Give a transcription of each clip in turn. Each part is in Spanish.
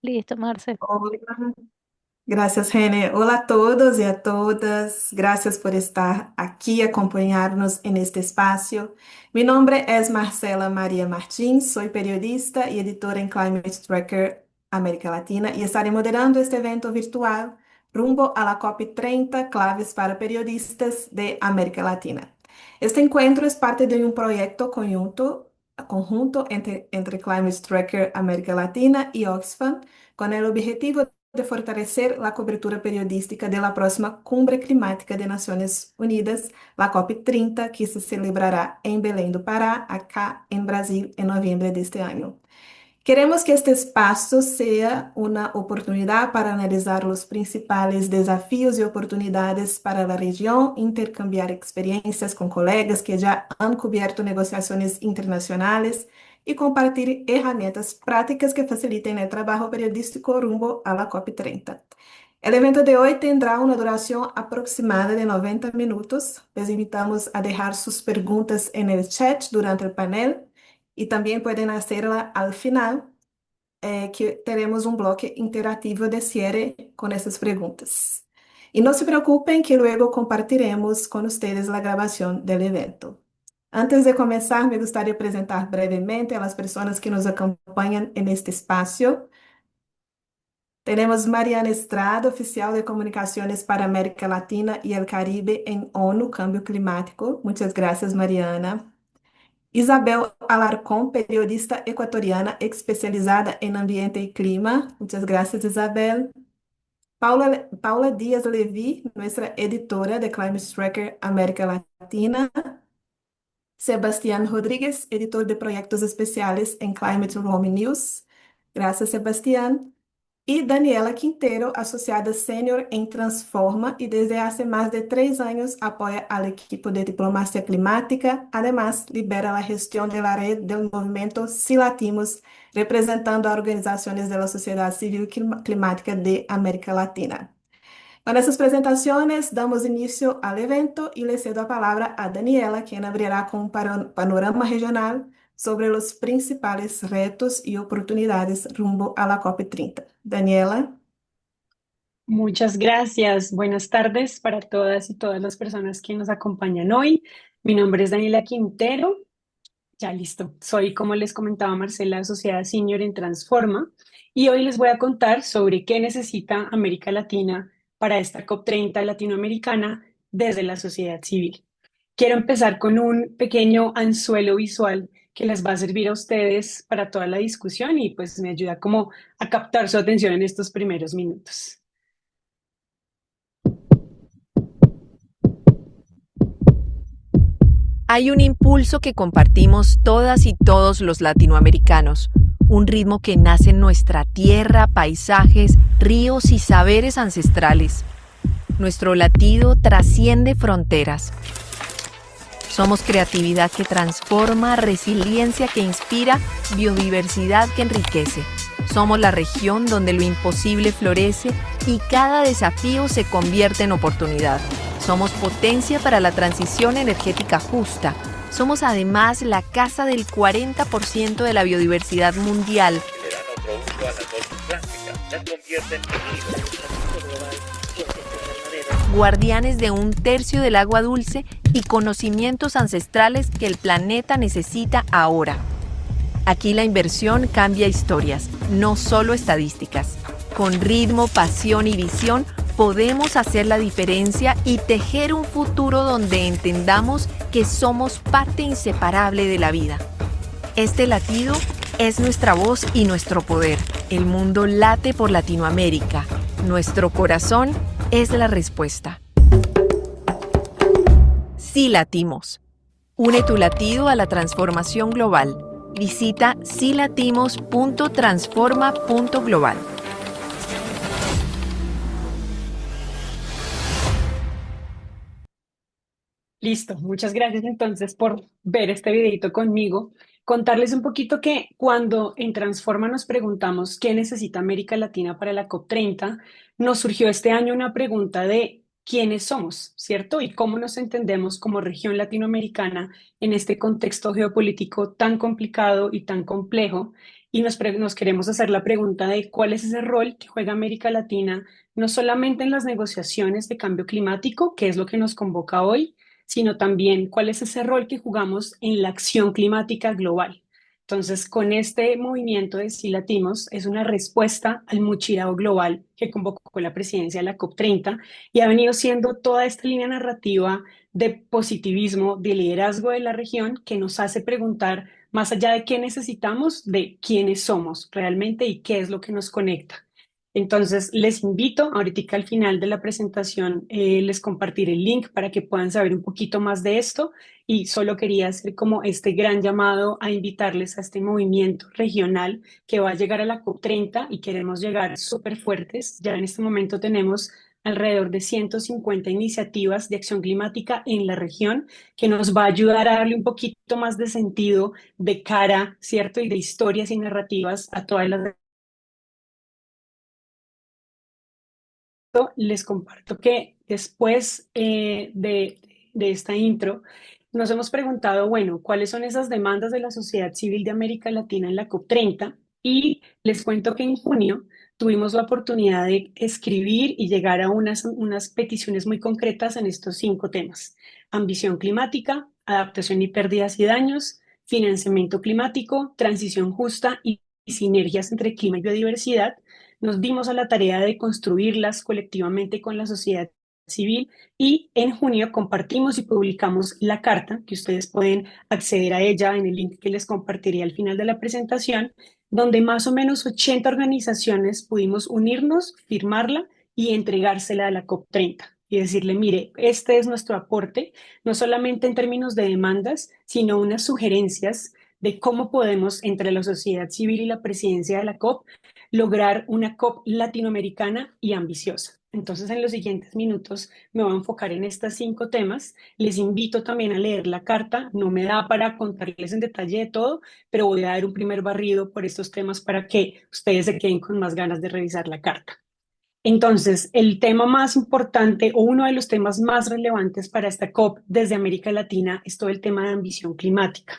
Listo, Marce. Hola, gracias, Gene. Hola a todos y a todas. Gracias por estar aquí y acompañarnos en este espacio. Mi nombre es Marcela María Martins, soy periodista y editora en Climate Tracker América Latina y estaré moderando este evento virtual rumbo a la COP30 Claves para Periodistas de América Latina. Este encuentro es parte de un proyecto conjunto entre Climate Tracker América Latina y Oxfam con el objetivo de fortalecer la cobertura periodística de la próxima Cumbre Climática de Naciones Unidas, la COP30, que se celebrará en Belém do Pará, acá en Brasil, en noviembre de este año. Queremos que este espacio sea una oportunidad para analizar los principales desafíos y oportunidades para la región, intercambiar experiencias con colegas que ya han cubierto negociaciones internacionales y compartir herramientas prácticas que faciliten el trabajo periodístico rumbo a la COP30. El evento de hoy tendrá una duración aproximada de 90 minutos. Les invitamos a dejar sus preguntas en el chat durante el panel y también pueden hacerla al final, que teremos un bloque interactivo de cierre con esas preguntas. Y no se preocupen que luego compartiremos con ustedes la grabación del evento. Antes de comenzar, me gustaría presentar brevemente a las personas que nos acompañan en este espacio. Tenemos Mariana Estrada, oficial de comunicaciones para América Latina y el Caribe en ONU Cambio Climático. Muchas gracias, Mariana. Isabel Alarcón, periodista ecuatoriana especializada en ambiente y clima. Muchas gracias, Isabel. Paula Díaz Levy, nuestra editora de Climate Tracker América Latina. Sebastián Rodríguez, editor de proyectos especiales en Climate Roaming News. Gracias, Sebastián. Y Daniela Quintero, asociada senior en Transforma y desde hace más de 3 años apoya al equipo de diplomacia climática. Además, lidera la gestión de la red del movimiento Si Latimos, representando a organizaciones de la sociedad civil climática de América Latina. Con estas presentaciones, damos inicio al evento y le cedo la palabra a Daniela, quien abrirá con un panorama regional sobre los principales retos y oportunidades rumbo a la COP30. Daniela. Muchas gracias. Buenas tardes para todas y todas las personas que nos acompañan hoy. Mi nombre es Daniela Quintero. Ya listo. Soy, como les comentaba Marcela, asociada senior en Transforma y hoy les voy a contar sobre qué necesita América Latina para esta COP30 latinoamericana desde la sociedad civil. Quiero empezar con un pequeño anzuelo visual que les va a servir a ustedes para toda la discusión y pues me ayuda como a captar su atención en estos primeros minutos. Hay un impulso que compartimos todas y todos los latinoamericanos, un ritmo que nace en nuestra tierra, paisajes, ríos y saberes ancestrales. Nuestro latido trasciende fronteras. Somos creatividad que transforma, resiliencia que inspira, biodiversidad que enriquece. Somos la región donde lo imposible florece y cada desafío se convierte en oportunidad. Somos potencia para la transición energética justa. Somos además la casa del 40% de la biodiversidad mundial. Guardianes de 1/3 del agua dulce y conocimientos ancestrales que el planeta necesita ahora. Aquí la inversión cambia historias, no solo estadísticas. Con ritmo, pasión y visión podemos hacer la diferencia y tejer un futuro donde entendamos que somos parte inseparable de la vida. Este latido es nuestra voz y nuestro poder. El mundo late por Latinoamérica. Nuestro corazón es la respuesta. Sí latimos. Une tu latido a la transformación global. Visita silatimos.transforma.global. Listo, muchas gracias entonces por ver este videito conmigo. Contarles un poquito que cuando en Transforma nos preguntamos qué necesita América Latina para la COP30, nos surgió este año una pregunta de quiénes somos, ¿cierto? Y cómo nos entendemos como región latinoamericana en este contexto geopolítico tan complicado y tan complejo. Y nos queremos hacer la pregunta de cuál es ese rol que juega América Latina, no solamente en las negociaciones de cambio climático, que es lo que nos convoca hoy, sino también cuál es ese rol que jugamos en la acción climática global. Entonces, con este movimiento de Sí Latimos es una respuesta al Muchirao Global que convocó la presidencia de la COP30 y ha venido siendo toda esta línea narrativa de positivismo, de liderazgo de la región que nos hace preguntar más allá de qué necesitamos, de quiénes somos realmente y qué es lo que nos conecta. Entonces, les invito, ahorita al final de la presentación, les compartiré el link para que puedan saber un poquito más de esto y solo quería hacer como este gran llamado a invitarles a este movimiento regional que va a llegar a la COP30 y queremos llegar súper fuertes. Ya en este momento tenemos alrededor de 150 iniciativas de acción climática en la región que nos va a ayudar a darle un poquito más de sentido, de cara, ¿cierto? Y de historias y narrativas a todas las. Les comparto que después de esta intro, nos hemos preguntado, bueno, ¿cuáles son esas demandas de la sociedad civil de América Latina en la COP30? Y les cuento que en junio tuvimos la oportunidad de escribir y llegar a unas peticiones muy concretas en estos 5 temas: ambición climática, adaptación y pérdidas y daños, financiamiento climático, transición justa y sinergias entre clima y biodiversidad. Nos dimos a la tarea de construirlas colectivamente con la sociedad civil y en junio compartimos y publicamos la carta, que ustedes pueden acceder a ella en el link que les compartiré al final de la presentación, donde más o menos 80 organizaciones pudimos unirnos, firmarla y entregársela a la COP30 y decirle, mire, este es nuestro aporte, no solamente en términos de demandas, sino unas sugerencias de cómo podemos, entre la sociedad civil y la presidencia de la COP, lograr una COP latinoamericana y ambiciosa. Entonces, en los siguientes minutos me voy a enfocar en estos 5 temas. Les invito también a leer la carta. No me da para contarles en detalle de todo, pero voy a dar un primer barrido por estos temas para que ustedes se queden con más ganas de revisar la carta. Entonces, el tema más importante o uno de los temas más relevantes para esta COP desde América Latina es todo el tema de ambición climática.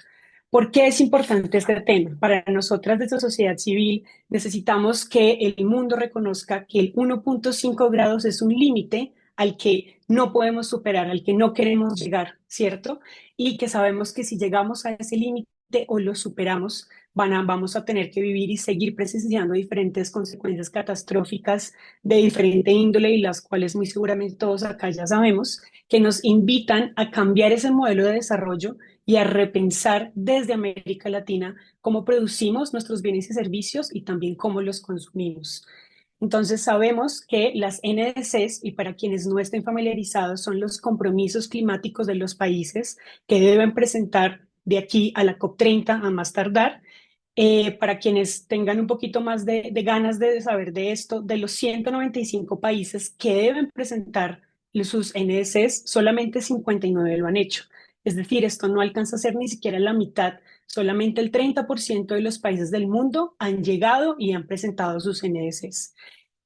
¿Por qué es importante este tema? Para nosotras desde sociedad civil necesitamos que el mundo reconozca que el 1.5 grados es un límite al que no podemos superar, al que no queremos llegar, ¿cierto? Y que sabemos que si llegamos a ese límite o lo superamos, vamos a tener que vivir y seguir presenciando diferentes consecuencias catastróficas de diferente índole y las cuales muy seguramente todos acá ya sabemos, que nos invitan a cambiar ese modelo de desarrollo y a repensar desde América Latina cómo producimos nuestros bienes y servicios y también cómo los consumimos. Entonces sabemos que las NDCs, y para quienes no estén familiarizados, son los compromisos climáticos de los países que deben presentar de aquí a la COP30 a más tardar. Para quienes tengan un poquito más de ganas de saber de esto, de los 195 países que deben presentar sus NDCs, solamente 59 lo han hecho. Es decir, esto no alcanza a ser ni siquiera la mitad. Solamente el 30% de los países del mundo han llegado y han presentado sus NDCs.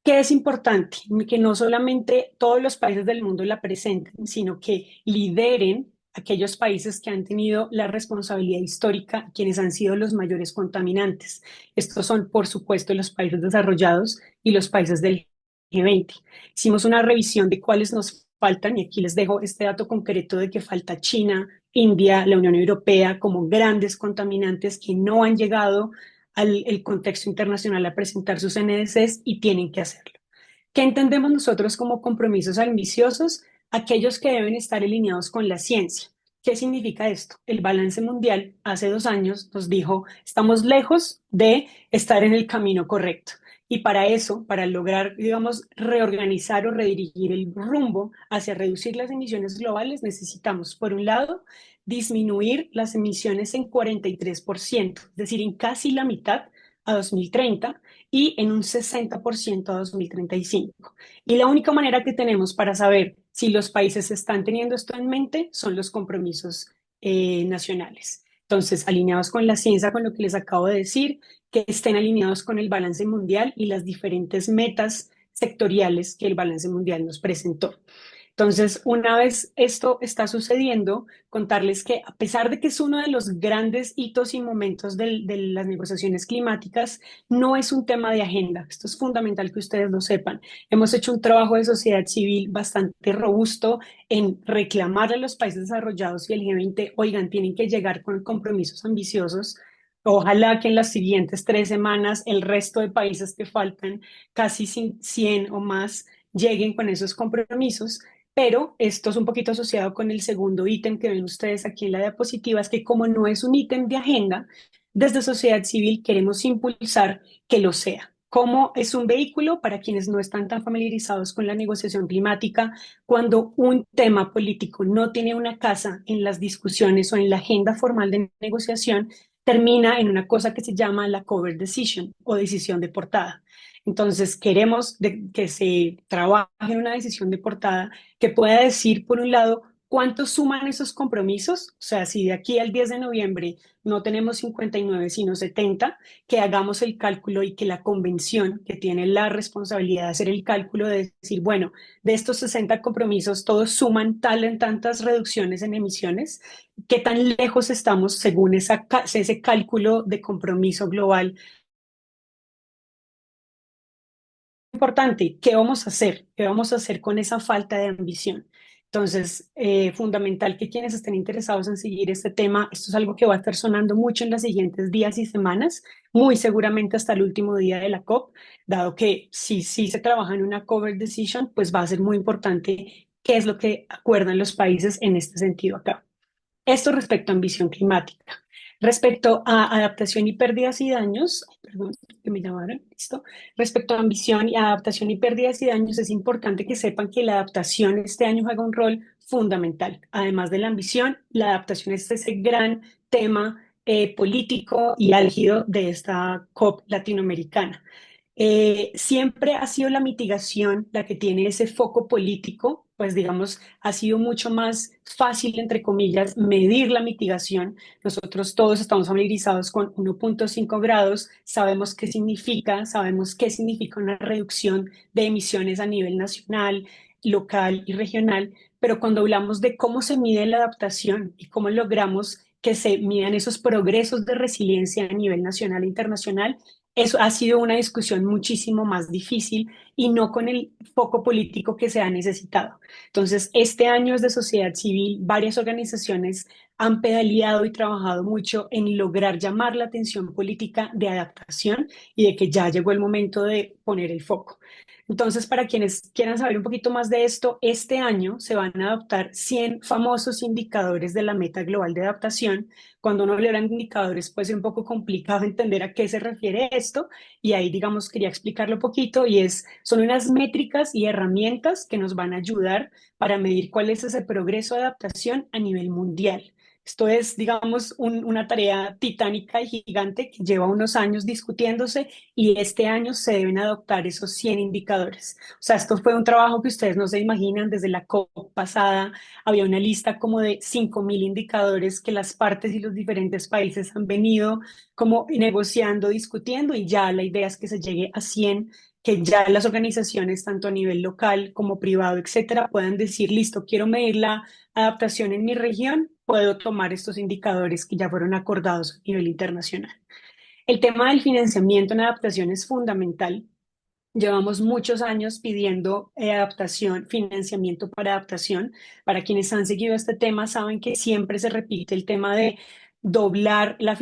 ¿Qué es importante? Que no solamente todos los países del mundo la presenten, sino que lideren aquellos países que han tenido la responsabilidad histórica, quienes han sido los mayores contaminantes. Estos son, por supuesto, los países desarrollados y los países del G20. Hicimos una revisión de cuáles nos faltan y aquí les dejo este dato concreto de que falta China, India, la Unión Europea como grandes contaminantes que no han llegado al el contexto internacional a presentar sus NDCs y tienen que hacerlo. ¿Qué entendemos nosotros como compromisos ambiciosos? Aquellos que deben estar alineados con la ciencia. ¿Qué significa esto? El balance mundial hace 2 años nos dijo, estamos lejos de estar en el camino correcto. Y para eso, para lograr, digamos, reorganizar o redirigir el rumbo hacia reducir las emisiones globales, necesitamos, por un lado, disminuir las emisiones en 43%, es decir, en casi la mitad a 2030 y en un 60% a 2035. Y la única manera que tenemos para saber si los países están teniendo esto en mente son los compromisos nacionales. Entonces, alineados con la ciencia, con lo que les acabo de decir, que estén alineados con el balance mundial y las diferentes metas sectoriales que el balance mundial nos presentó. Entonces, una vez esto está sucediendo, contarles que a pesar de que es uno de los grandes hitos y momentos de las negociaciones climáticas, no es un tema de agenda. Esto es fundamental que ustedes lo sepan. Hemos hecho un trabajo de sociedad civil bastante robusto en reclamarle a los países desarrollados y el G20, oigan, tienen que llegar con compromisos ambiciosos. Ojalá que en las siguientes 3 semanas el resto de países que faltan, casi 100 o más, lleguen con esos compromisos. Pero esto es un poquito asociado con el segundo ítem que ven ustedes aquí en la diapositiva, es que como no es un ítem de agenda, desde sociedad civil queremos impulsar que lo sea. ¿Cómo es un vehículo para quienes no están tan familiarizados con la negociación climática? Cuando un tema político no tiene una casa en las discusiones o en la agenda formal de negociación, termina en una cosa que se llama la cover decision o decisión de portada. Entonces, queremos que se trabaje en una decisión de portada que pueda decir, por un lado, cuánto suman esos compromisos. O sea, si de aquí al 10 de noviembre no tenemos 59, sino 70, que hagamos el cálculo y que la convención, que tiene la responsabilidad de hacer el cálculo, de decir, bueno, de estos 60 compromisos, todos suman tal en tantas reducciones en emisiones. ¿Qué tan lejos estamos según ese cálculo de compromiso global? Importante, ¿qué vamos a hacer? ¿Qué vamos a hacer con esa falta de ambición? Entonces, fundamental que quienes estén interesados en seguir este tema, esto es algo que va a estar sonando mucho en los siguientes días y semanas, muy seguramente hasta el último día de la COP, dado que si se trabaja en una cover decision, pues va a ser muy importante qué es lo que acuerdan los países en este sentido acá. Esto respecto a ambición climática. Respecto a adaptación y pérdidas y daños, ay, perdón, que me llamaron, listo. Respecto a ambición y adaptación y pérdidas y daños, es importante que sepan que la adaptación este año juega un rol fundamental. Además de la ambición, la adaptación es ese gran tema político y álgido de esta COP latinoamericana. Siempre ha sido la mitigación la que tiene ese foco político, pues digamos, ha sido mucho más fácil, entre comillas, medir la mitigación. Nosotros todos estamos familiarizados con 1.5 grados, sabemos qué significa una reducción de emisiones a nivel nacional, local y regional, pero cuando hablamos de cómo se mide la adaptación y cómo logramos que se midan esos progresos de resiliencia a nivel nacional e internacional, eso ha sido una discusión muchísimo más difícil y no con el foco político que se ha necesitado. Entonces, este año es de sociedad civil, varias organizaciones han pedaleado y trabajado mucho en lograr llamar la atención política de adaptación y de que ya llegó el momento de poner el foco. Entonces, para quienes quieran saber un poquito más de esto, este año se van a adoptar 100 famosos indicadores de la Meta Global de Adaptación. Cuando uno habla de indicadores, puede ser un poco complicado entender a qué se refiere esto, y ahí, digamos, quería explicarlo un poquito, y son unas métricas y herramientas que nos van a ayudar para medir cuál es ese progreso de adaptación a nivel mundial. Esto es, digamos, una tarea titánica y gigante que lleva unos años discutiéndose y este año se deben adoptar esos 100 indicadores. O sea, esto fue un trabajo que ustedes no se imaginan. Desde la COP pasada había una lista como de 5.000 indicadores que las partes y los diferentes países han venido como negociando, discutiendo, y ya la idea es que se llegue a 100, que ya las organizaciones, tanto a nivel local como privado, etcétera, puedan decir, listo, quiero medir la adaptación en mi región, puedo tomar estos indicadores que ya fueron acordados a nivel internacional. El tema del financiamiento en adaptación es fundamental. Llevamos muchos años pidiendo adaptación, financiamiento para adaptación. Para quienes han seguido este tema, saben que siempre se repite el tema de doblar el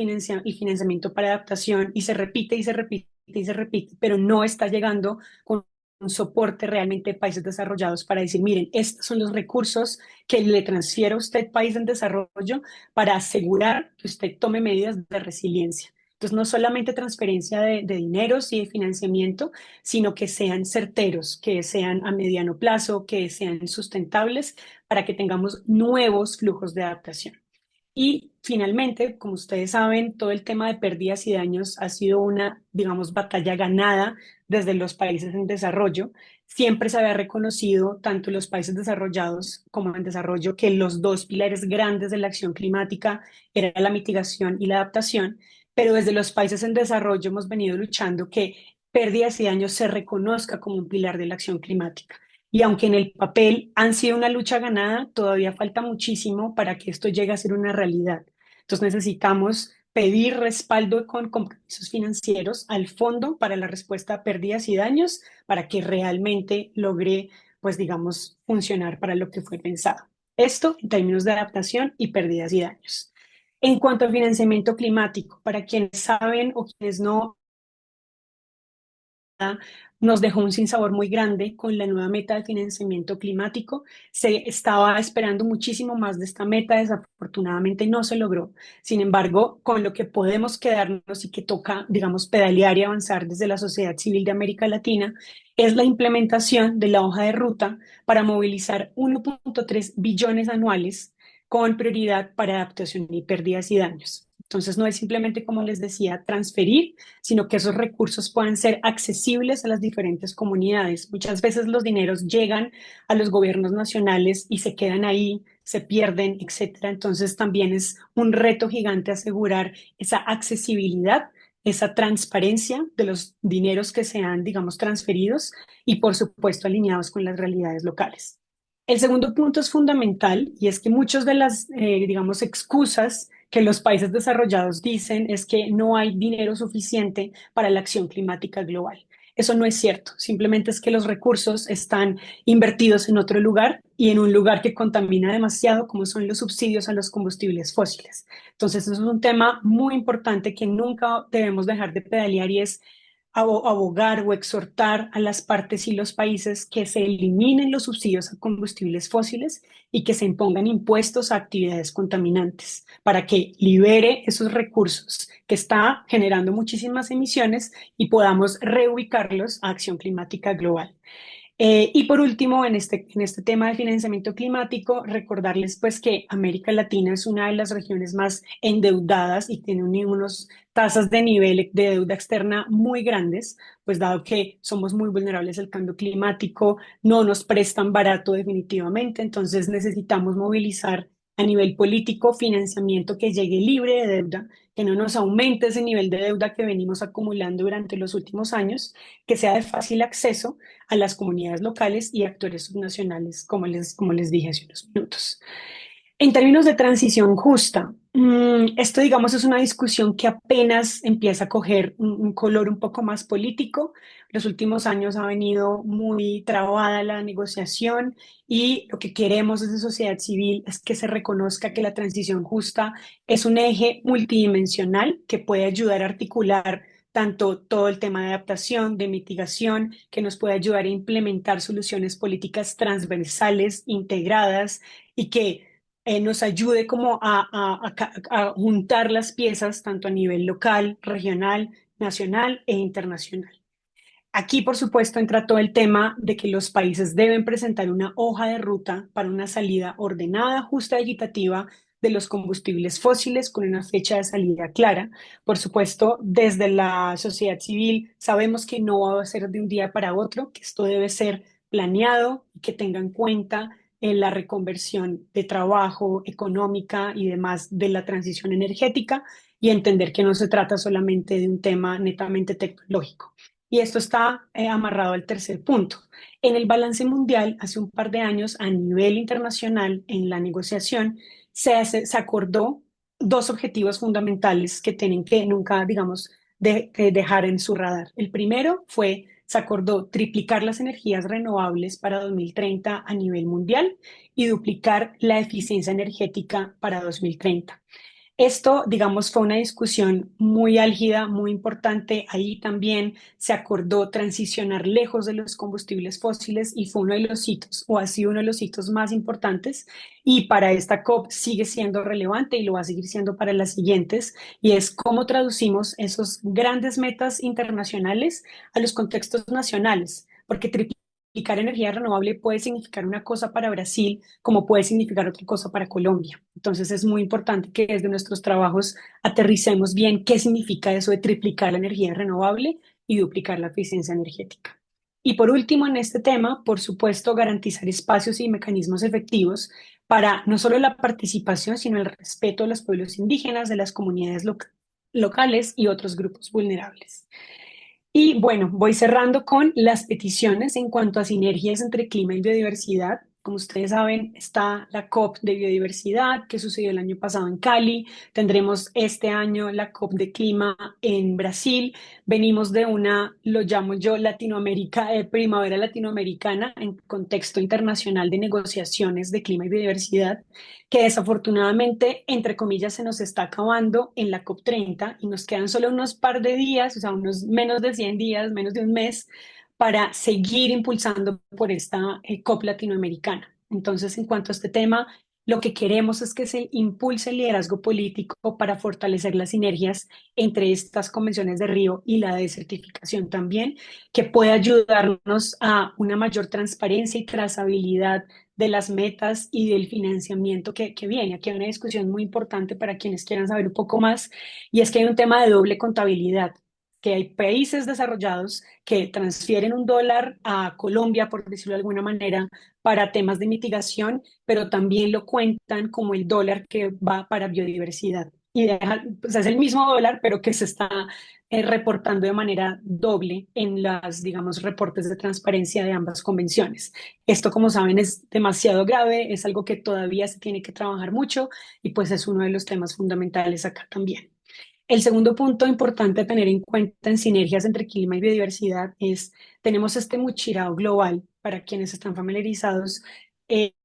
financiamiento para adaptación, y se repite y se repite y se repite, pero no está llegando con un soporte realmente de países desarrollados para decir, miren, estos son los recursos que le transfiero a usted, país en desarrollo, para asegurar que usted tome medidas de resiliencia. Entonces, no solamente transferencia de dineros y de financiamiento, sino que sean certeros, que sean a mediano plazo, que sean sustentables para que tengamos nuevos flujos de adaptación. Y finalmente, como ustedes saben, todo el tema de pérdidas y daños ha sido una, digamos, batalla ganada desde los países en desarrollo. Siempre se había reconocido, tanto en los países desarrollados como en desarrollo, que los dos pilares grandes de la acción climática eran la mitigación y la adaptación, pero desde los países en desarrollo hemos venido luchando que pérdidas y daños se reconozca como un pilar de la acción climática. Y aunque en el papel han sido una lucha ganada, todavía falta muchísimo para que esto llegue a ser una realidad. Entonces necesitamos pedir respaldo con compromisos financieros al Fondo para la Respuesta a Pérdidas y Daños para que realmente logre, pues digamos, funcionar para lo que fue pensado. Esto en términos de adaptación y pérdidas y daños. En cuanto al financiamiento climático, para quienes saben o quienes no, nos dejó un sinsabor muy grande con la nueva meta de financiamiento climático. Se estaba esperando muchísimo más de esta meta, desafortunadamente no se logró. Sin embargo, con lo que podemos quedarnos y que toca, digamos, pedalear y avanzar desde la sociedad civil de América Latina, es la implementación de la hoja de ruta para movilizar 1.3 billones anuales con prioridad para adaptación y pérdidas y daños. Entonces, no es simplemente, como les decía, transferir, sino que esos recursos puedan ser accesibles a las diferentes comunidades. Muchas veces los dineros llegan a los gobiernos nacionales y se quedan ahí, se pierden, etcétera. Entonces también es un reto gigante asegurar esa accesibilidad, esa transparencia de los dineros que sean, digamos, transferidos y, por supuesto, alineados con las realidades locales. El segundo punto es fundamental y es que muchas de las, digamos, excusas que los países desarrollados dicen es que no hay dinero suficiente para la acción climática global. Eso no es cierto, simplemente es que los recursos están invertidos en otro lugar y en un lugar que contamina demasiado, como son los subsidios a los combustibles fósiles. Entonces, eso es un tema muy importante que nunca debemos dejar de pedalear y es abogar o exhortar a las partes y los países que se eliminen los subsidios a combustibles fósiles y que se impongan impuestos a actividades contaminantes para que libere esos recursos que está generando muchísimas emisiones y podamos reubicarlos a acción climática global. Y por último, en este tema de financiamiento climático, recordarles pues que América Latina es una de las regiones más endeudadas y tiene unos tasas de nivel de deuda externa muy grandes, pues dado que somos muy vulnerables al cambio climático, no nos prestan barato definitivamente, entonces necesitamos movilizar a nivel político financiamiento que llegue libre de deuda, que no nos aumente ese nivel de deuda que venimos acumulando durante los últimos años, que sea de fácil acceso a las comunidades locales y actores subnacionales, como les dije hace unos minutos. En términos de transición justa, esto, digamos, es una discusión que apenas empieza a coger un color un poco más político. Los últimos años ha venido muy trabada la negociación y lo que queremos desde sociedad civil es que se reconozca que la transición justa es un eje multidimensional que puede ayudar a articular tanto todo el tema de adaptación, de mitigación, que nos puede ayudar a implementar soluciones políticas transversales, integradas y que nos ayude como a juntar las piezas tanto a nivel local, regional, nacional e internacional. Aquí, por supuesto, entra todo el tema de que los países deben presentar una hoja de ruta para una salida ordenada, justa y equitativa de los combustibles fósiles con una fecha de salida clara. Por supuesto, desde la sociedad civil sabemos que no va a ser de un día para otro, que esto debe ser planeado y que tenga en cuenta la reconversión de trabajo, económica y demás de la transición energética y entender que no se trata solamente de un tema netamente tecnológico. Y esto está amarrado al tercer punto. En el balance mundial, hace un par de años, a nivel internacional, en la negociación, se acordó dos objetivos fundamentales que tienen que nunca, digamos, dejar en su radar. El primero fue, se acordó triplicar las energías renovables para 2030 a nivel mundial y duplicar la eficiencia energética para 2030. Esto, digamos, fue una discusión muy álgida, muy importante. Ahí también se acordó transicionar lejos de los combustibles fósiles y fue uno de los hitos, o ha sido uno de los hitos más importantes. Y para esta COP sigue siendo relevante y lo va a seguir siendo para las siguientes. Y es cómo traducimos esos grandes metas internacionales a los contextos nacionales, porque triplicar energía renovable puede significar una cosa para Brasil, como puede significar otra cosa para Colombia. Entonces es muy importante que desde nuestros trabajos aterricemos bien qué significa eso de triplicar la energía renovable y duplicar la eficiencia energética. Y por último, en este tema, por supuesto, garantizar espacios y mecanismos efectivos para no solo la participación, sino el respeto de los pueblos indígenas, de las comunidades locales y otros grupos vulnerables. Y bueno, voy cerrando con las peticiones en cuanto a sinergias entre clima y biodiversidad. Como ustedes saben, está la COP de biodiversidad que sucedió el año pasado en Cali. Tendremos este año la COP de clima en Brasil. Venimos de una, lo llamo yo, Latinoamérica, primavera latinoamericana en contexto internacional de negociaciones de clima y biodiversidad, que desafortunadamente, entre comillas, se nos está acabando en la COP 30 y nos quedan solo unos par de días, o sea, unos menos de 100 días, menos de un mes, para seguir impulsando por esta COP latinoamericana. Entonces, en cuanto a este tema, lo que queremos es que se impulse el liderazgo político para fortalecer las sinergias entre estas convenciones de Río y la desertificación también, que pueda ayudarnos a una mayor transparencia y trazabilidad de las metas y del financiamiento que viene. Aquí hay una discusión muy importante para quienes quieran saber un poco más, y es que hay un tema de doble contabilidad, que hay países desarrollados que transfieren un dólar a Colombia, por decirlo de alguna manera, para temas de mitigación, pero también lo cuentan como el dólar que va para biodiversidad. Y pues es el mismo dólar, pero que se está reportando de manera doble en las, digamos, reportes de transparencia de ambas convenciones. Esto, como saben, es demasiado grave, es algo que todavía se tiene que trabajar mucho y pues es uno de los temas fundamentales acá también. El segundo punto importante a tener en cuenta en sinergias entre clima y biodiversidad es, tenemos este muchirao global, para quienes están familiarizados,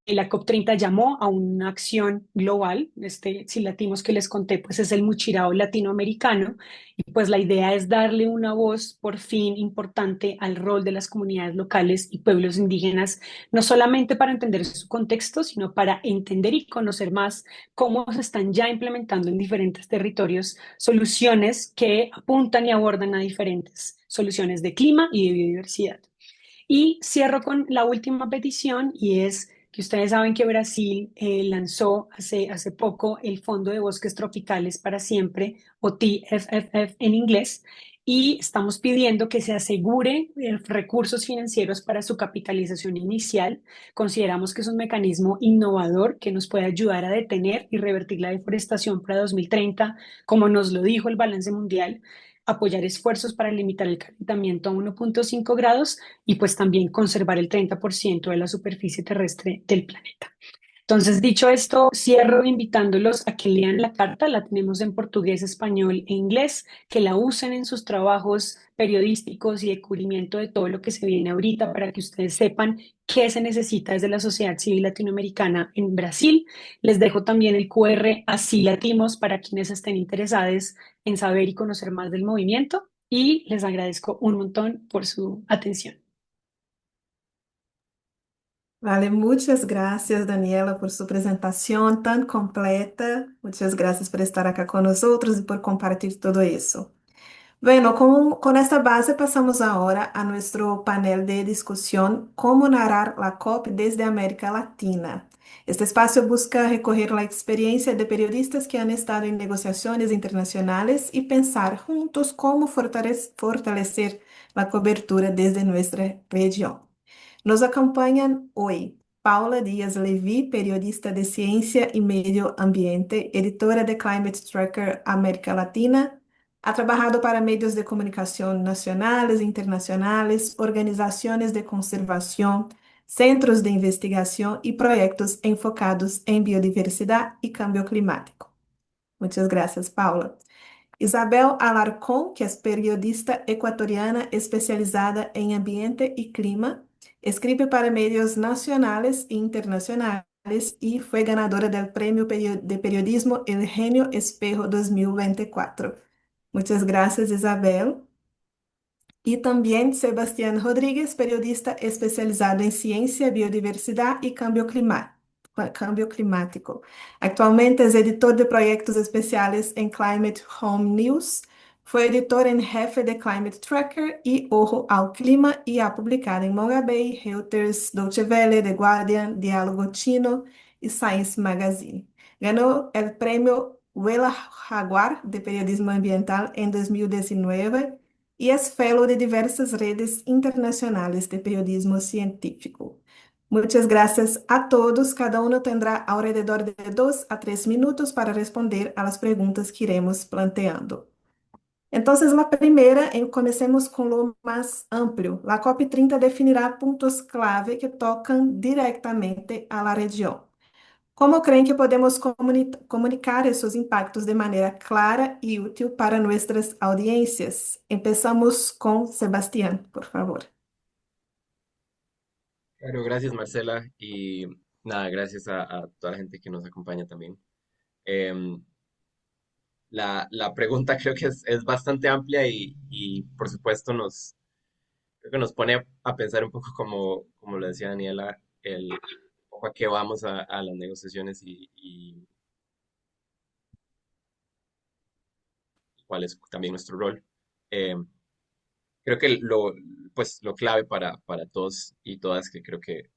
la COP 30 llamó a una acción global, este Silatimos que les conté, pues es el muchirao latinoamericano, y pues la idea es darle una voz por fin importante al rol de las comunidades locales y pueblos indígenas, no solamente para entender su contexto, sino para entender y conocer más cómo se están ya implementando en diferentes territorios soluciones que apuntan y abordan a diferentes soluciones de clima y de biodiversidad. Y cierro con la última petición, y es que ustedes saben que Brasil lanzó hace poco el Fondo de Bosques Tropicales para Siempre, o TFFF en inglés, y estamos pidiendo que se asegure recursos financieros para su capitalización inicial. Consideramos que es un mecanismo innovador que nos puede ayudar a detener y revertir la deforestación para 2030, como nos lo dijo el balance mundial, apoyar esfuerzos para limitar el calentamiento a 1,5 grados y pues también conservar el 30% de la superficie terrestre del planeta. Entonces, dicho esto, cierro invitándolos a que lean la carta, la tenemos en portugués, español e inglés, que la usen en sus trabajos periodísticos y de cubrimiento de todo lo que se viene ahorita para que ustedes sepan qué se necesita desde la sociedad civil latinoamericana en Brasil. Les dejo también el QR así latimos para quienes estén interesados en saber y conocer más del movimiento, y les agradezco un montón por su atención. Vale, muchas gracias, Daniela, por su presentación tan completa. Muchas gracias por estar acá con nosotros y por compartir todo eso. Bueno, con esta base pasamos ahora a nuestro panel de discusión, Cómo narrar la COP desde América Latina. Este espacio busca recoger la experiencia de periodistas que han estado en negociaciones internacionales y pensar juntos cómo fortalecer la cobertura desde nuestra región. Nos acompañan hoy Paula Díaz Levy, periodista de ciencia y medio ambiente, editora de Climate Tracker América Latina. Ha trabajado para medios de comunicación nacionales e internacionales, organizaciones de conservación, centros de investigación y proyectos enfocados en biodiversidad y cambio climático. Muchas gracias, Paula. Isabel Alarcón, que es periodista ecuatoriana especializada en ambiente y clima, escribe para medios nacionales e internacionales y fue ganadora del Premio de Periodismo Eugenio Espejo 2024. Muchas gracias, Isabel. Y también Sebastián Rodríguez, periodista especializado en ciencia, biodiversidad y cambio climático. Actualmente es editor de proyectos especiales en Climate Home News. Fue editor en jefe de Climate Tracker y Ojo al Clima y ha publicado en Mongabay, Reuters, Deutsche Welle, The Guardian, Diálogo Chino y Science Magazine. Ganó el premio Wela Jaguar de Periodismo Ambiental en 2019 y es fellow de diversas redes internacionales de periodismo científico. Muchas gracias a todos. Cada uno tendrá alrededor de 2 a 3 minutos para responder a las preguntas que iremos planteando. Entonces, la primera, comencemos con lo más amplio. La COP30 definirá puntos clave que tocan directamente a la región. ¿Cómo creen que podemos comunicar esos impactos de manera clara y útil para nuestras audiencias? Empezamos con Sebastián, por favor. Claro, gracias Marcela y nada, gracias a toda la gente que nos acompaña también. Em, la pregunta creo que es bastante amplia y por supuesto creo que nos pone a pensar un poco como lo decía Daniela, un poco a qué vamos a las negociaciones y cuál es también nuestro rol. Em, Creo que pues, lo clave para todos y todas, que creo que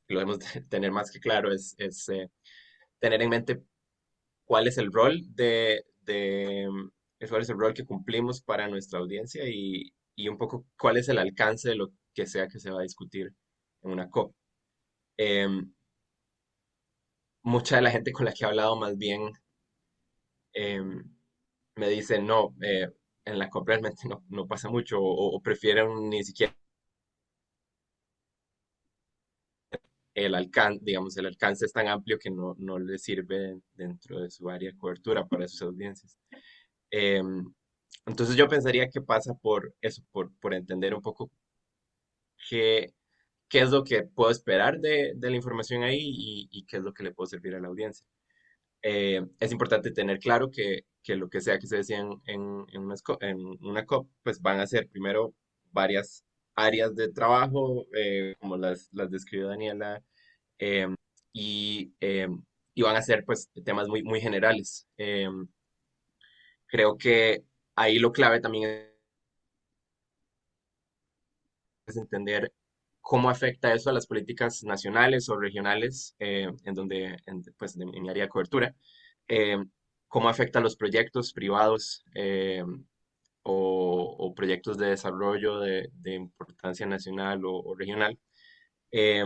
lo debemos de tener más que claro, es tener en mente cuál es el rol cuál es el rol que cumplimos para nuestra audiencia y un poco cuál es el alcance de lo que sea que se va a discutir en una COP. Em, Mucha de la gente con la que he hablado más bien em, me dice, no, en la COP realmente no pasa mucho o prefieren ni siquiera el alcance, digamos, el alcance es tan amplio que no les sirve dentro de su área de cobertura para sus audiencias. Em, entonces yo pensaría que pasa por eso, por entender un poco qué, qué es lo que puedo esperar de la información ahí y qué es lo que le puedo servir a la audiencia. Es importante tener claro que lo que sea que se decía en una COP, pues van a ser primero varias áreas de trabajo, como las describió Daniela, y, y van a ser pues temas muy generales. Creo que ahí lo clave también es entender cómo afecta eso a las políticas nacionales o regionales, pues, en mi área de cobertura, eh, cómo afecta a los proyectos privados o proyectos de desarrollo de importancia nacional o regional, eh,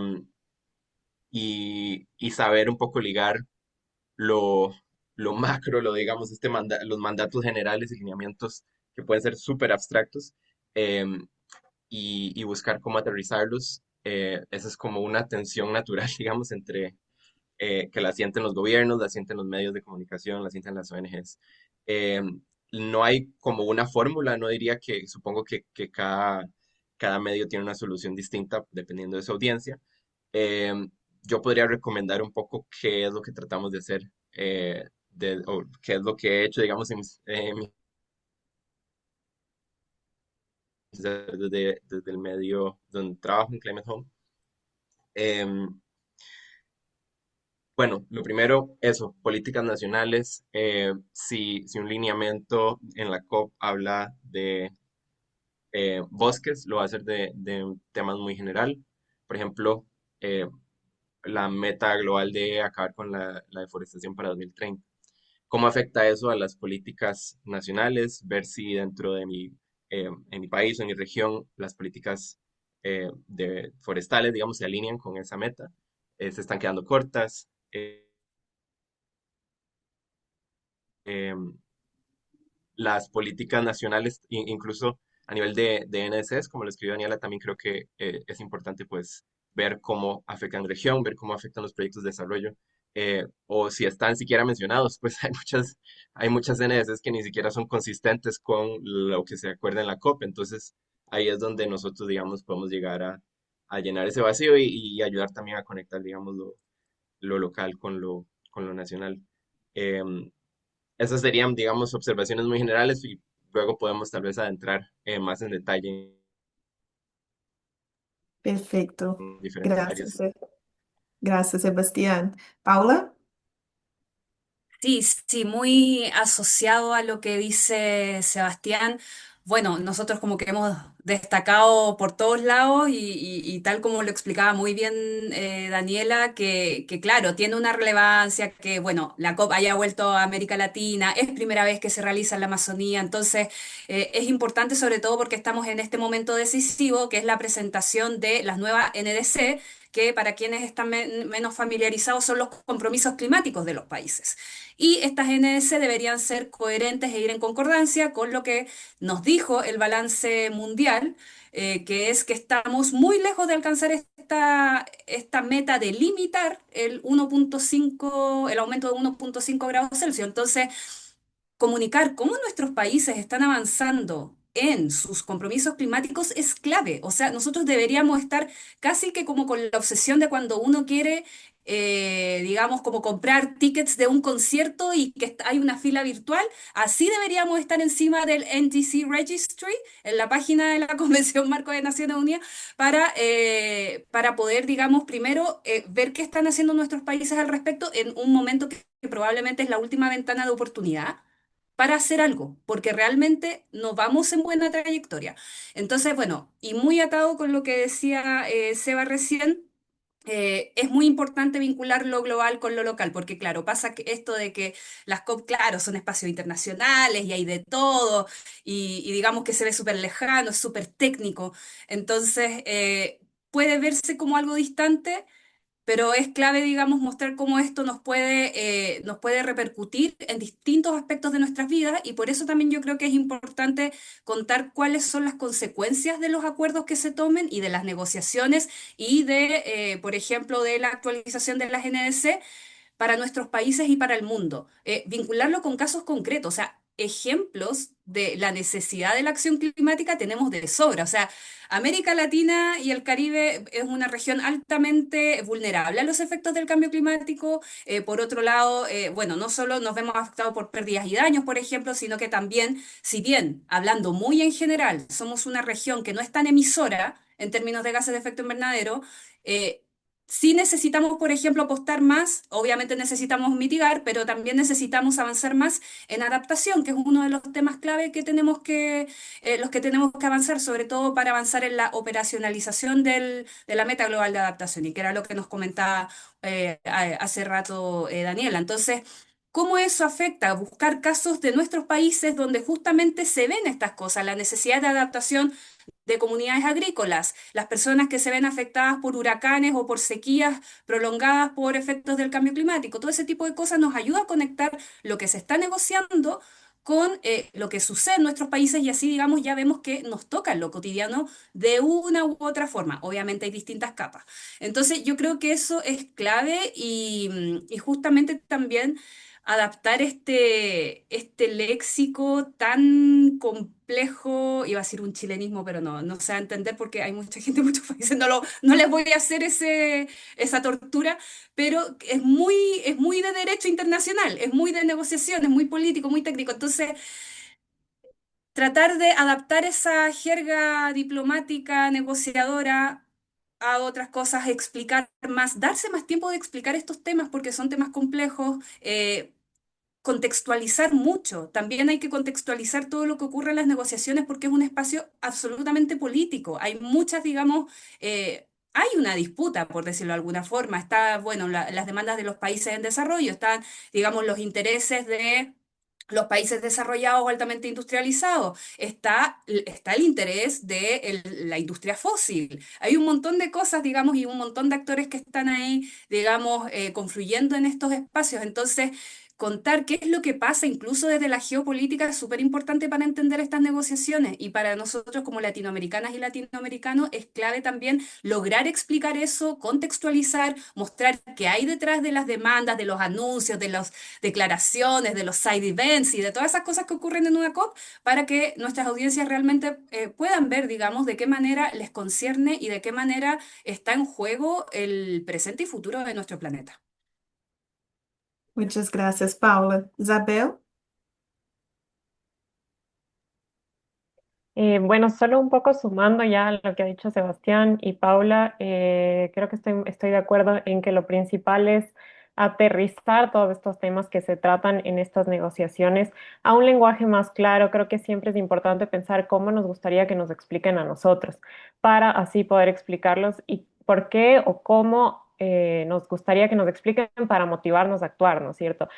y saber un poco ligar lo, lo macro, digamos, los mandatos generales y lineamientos que pueden ser súper abstractos, em, y buscar cómo aterrizarlos. Esa es como una tensión natural, digamos, entre que la sienten los gobiernos, la sienten los medios de comunicación, la sienten las ONGs. No hay como una fórmula, no diría que, supongo que cada medio tiene una solución distinta dependiendo de su audiencia. Yo podría recomendar un poco qué es lo que tratamos de hacer, o qué es lo que he hecho, digamos, desde el medio donde trabajo en Climate Home. Em, bueno, lo primero, eso, políticas nacionales. Si un lineamiento en la COP habla de bosques, lo va a hacer de temas muy general. Por ejemplo, eh, la meta global de acabar con la deforestación para 2030. ¿Cómo afecta eso a las políticas nacionales? Ver si dentro en mi país o en mi región las políticas forestales, digamos, se alinean con esa meta. Se están quedando cortas. Em, las políticas nacionales, incluso a nivel de NSS, como lo escribió Daniela, también creo que es importante pues ver cómo afectan región, ver cómo afectan los proyectos de desarrollo, o si están siquiera mencionados, pues hay muchas NSS que ni siquiera son consistentes con lo que se acuerda en la COP, entonces ahí es donde nosotros, digamos, podemos llegar a llenar ese vacío y ayudar también a conectar, digamos, lo local con lo nacional. Em, Esas serían, digamos, observaciones muy generales y luego podemos tal vez adentrar más en detalle Perfecto. en diferentes Gracias. áreas. Gracias, Sebastián. Paula. Sí, sí, muy asociado a lo que dice Sebastián. Bueno, nosotros como que hemos destacado por todos lados y tal como lo explicaba muy bien Daniela, que claro, tiene una relevancia que, bueno, la COP haya vuelto a América Latina, es primera vez que se realiza en la Amazonía, entonces es importante sobre todo porque estamos en este momento decisivo, que es la presentación de las nuevas NDC, que para quienes están menos familiarizados son los compromisos climáticos de los países. Y estas NDC deberían ser coherentes e ir en concordancia con lo que nos dijo el balance mundial, que es que estamos muy lejos de alcanzar esta meta de limitar el 1,5, el aumento de 1,5 grados Celsius. Entonces, comunicar cómo nuestros países están avanzando en sus compromisos climáticos es clave. O sea, nosotros deberíamos estar casi que como con la obsesión de cuando uno quiere, digamos, como comprar tickets de un concierto y que hay una fila virtual. Así deberíamos estar encima del NDC Registry, en la página de la Convención Marco de Naciones Unidas, para poder, digamos, primero ver qué están haciendo nuestros países al respecto en un momento que probablemente es la última ventana de oportunidad para hacer algo, porque realmente no vamos en buena trayectoria. Entonces, bueno, y muy atado con lo que decía Seba recién, es muy importante vincular lo global con lo local, porque claro, pasa que esto de que las COP, claro, son espacios internacionales y hay de todo, y digamos que se ve súper lejano, es súper técnico, entonces puede verse como algo distante, pero es clave, digamos, mostrar cómo esto nos puede repercutir en distintos aspectos de nuestras vidas y por eso también yo creo que es importante contar cuáles son las consecuencias de los acuerdos que se tomen y de las negociaciones y por ejemplo, de la actualización de las NDC para nuestros países y para el mundo. Vincularlo con casos concretos, o sea, ejemplos de la necesidad de la acción climática tenemos de sobra. O sea, América Latina y el Caribe es una región altamente vulnerable a los efectos del cambio climático. Por otro lado, bueno, no solo nos vemos afectados por pérdidas y daños, por ejemplo, sino que también, si bien, hablando muy en general, somos una región que no es tan emisora en términos de gases de efecto invernadero, eh, sí necesitamos, por ejemplo, apostar más, obviamente necesitamos mitigar, pero también necesitamos avanzar más en adaptación, que es uno de los temas clave que los que tenemos que avanzar, sobre todo para avanzar en la operacionalización de la meta global de adaptación, y que era lo que nos comentaba hace rato Daniela. Entonces, ¿cómo eso afecta? Buscar casos de nuestros países donde justamente se ven estas cosas, la necesidad de adaptación de comunidades agrícolas, las personas que se ven afectadas por huracanes o por sequías prolongadas por efectos del cambio climático. Todo ese tipo de cosas nos ayuda a conectar lo que se está negociando con lo que sucede en nuestros países y así, digamos, ya vemos que nos toca en lo cotidiano de una u otra forma. Obviamente hay distintas capas. Entonces, yo creo que eso es clave y justamente también adaptar este léxico tan complejo, iba a decir un chilenismo, pero no se va a entender porque hay mucha gente en muchos países, no les voy a hacer esa tortura, pero es muy de derecho internacional, es muy de negociación, es muy político, muy técnico. Entonces, tratar de adaptar esa jerga diplomática, negociadora, a otras cosas, explicar más, darse más tiempo de explicar estos temas porque son temas complejos. Contextualizar mucho. También hay que contextualizar todo lo que ocurre en las negociaciones porque es un espacio absolutamente político. Hay muchas, digamos, hay una disputa, por decirlo de alguna forma. Está, bueno, las demandas de los países en desarrollo, están, digamos, los intereses de los países desarrollados o altamente industrializados, está el interés de la industria fósil. Hay un montón de cosas, digamos, y un montón de actores que están ahí, digamos, confluyendo en estos espacios. Entonces, contar qué es lo que pasa, incluso desde la geopolítica, es súper importante para entender estas negociaciones. Y para nosotros como latinoamericanas y latinoamericanos es clave también lograr explicar eso, contextualizar, mostrar qué hay detrás de las demandas, de los anuncios, de las declaraciones, de los side events y de todas esas cosas que ocurren en una COP, para que nuestras audiencias realmente puedan ver, digamos, de qué manera les concierne y de qué manera está en juego el presente y futuro de nuestro planeta. Muchas gracias, Paula. Isabel. Bueno, solo un poco sumando ya a lo que ha dicho Sebastián y Paula, creo que estoy de acuerdo en que lo principal es aterrizar todos estos temas que se tratan en estas negociaciones a un lenguaje más claro. Creo que siempre es importante pensar cómo nos gustaría que nos expliquen a nosotros, para así poder explicarlos y por qué o cómo nos gustaría que nos expliquen para motivarnos a actuar, ¿no es cierto?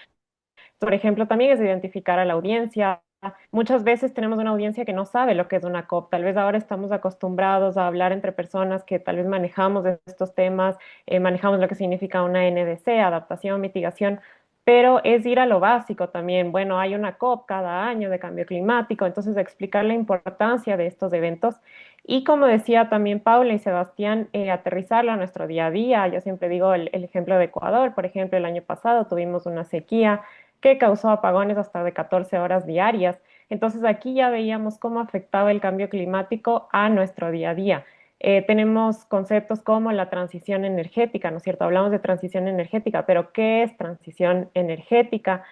Por ejemplo, también es identificar a la audiencia, Muchas veces tenemos una audiencia que no sabe lo que es una COP. Tal vez ahora estamos acostumbrados a hablar entre personas que tal vez manejamos estos temas, manejamos lo que significa una NDC, adaptación, mitigación, pero es ir a lo básico también. Bueno, hay una COP cada año de cambio climático, entonces explicar la importancia de estos eventos y como decía también Paula y Sebastián, aterrizarlo a nuestro día a día. Yo siempre digo el ejemplo de Ecuador, por ejemplo, el año pasado tuvimos una sequía que causó apagones hasta de 14 horas diarias. Entonces aquí ya veíamos cómo afectaba el cambio climático a nuestro día a día. Tenemos conceptos como la transición energética, ¿no es cierto? Hablamos de transición energética, pero ¿qué es transición energética?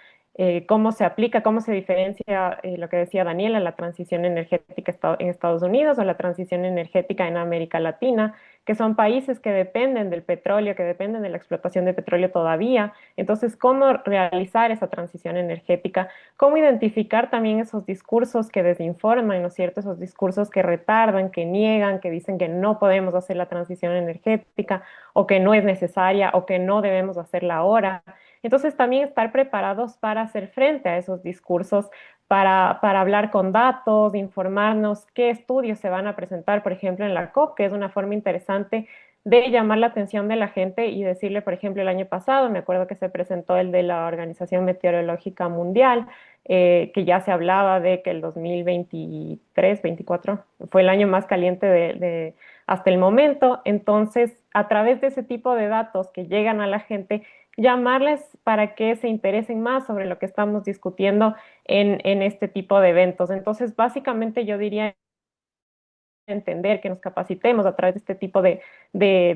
¿Cómo se aplica, cómo se diferencia lo que decía Daniela, la transición energética en Estados Unidos o la transición energética en América Latina, que son países que dependen del petróleo, que dependen de la explotación de petróleo todavía? Entonces, ¿cómo realizar esa transición energética? ¿Cómo identificar también esos discursos que desinforman, ¿no es cierto? Esos discursos que retardan, que niegan, que dicen que no podemos hacer la transición energética o que no es necesaria o que no debemos hacerla ahora. Entonces, también estar preparados para hacer frente a esos discursos, para hablar con datos, informarnos qué estudios se van a presentar, por ejemplo, en la COP, que es una forma interesante de llamar la atención de la gente y decirle, por ejemplo, el año pasado, me acuerdo que se presentó el de la Organización Meteorológica Mundial, que ya se hablaba de que el 2023-24 fue el año más caliente hasta el momento. Entonces, a través de ese tipo de datos que llegan a la gente, llamarles para que se interesen más sobre lo que estamos discutiendo en este tipo de eventos. Entonces, básicamente yo diría entender, que nos capacitemos a través de este tipo de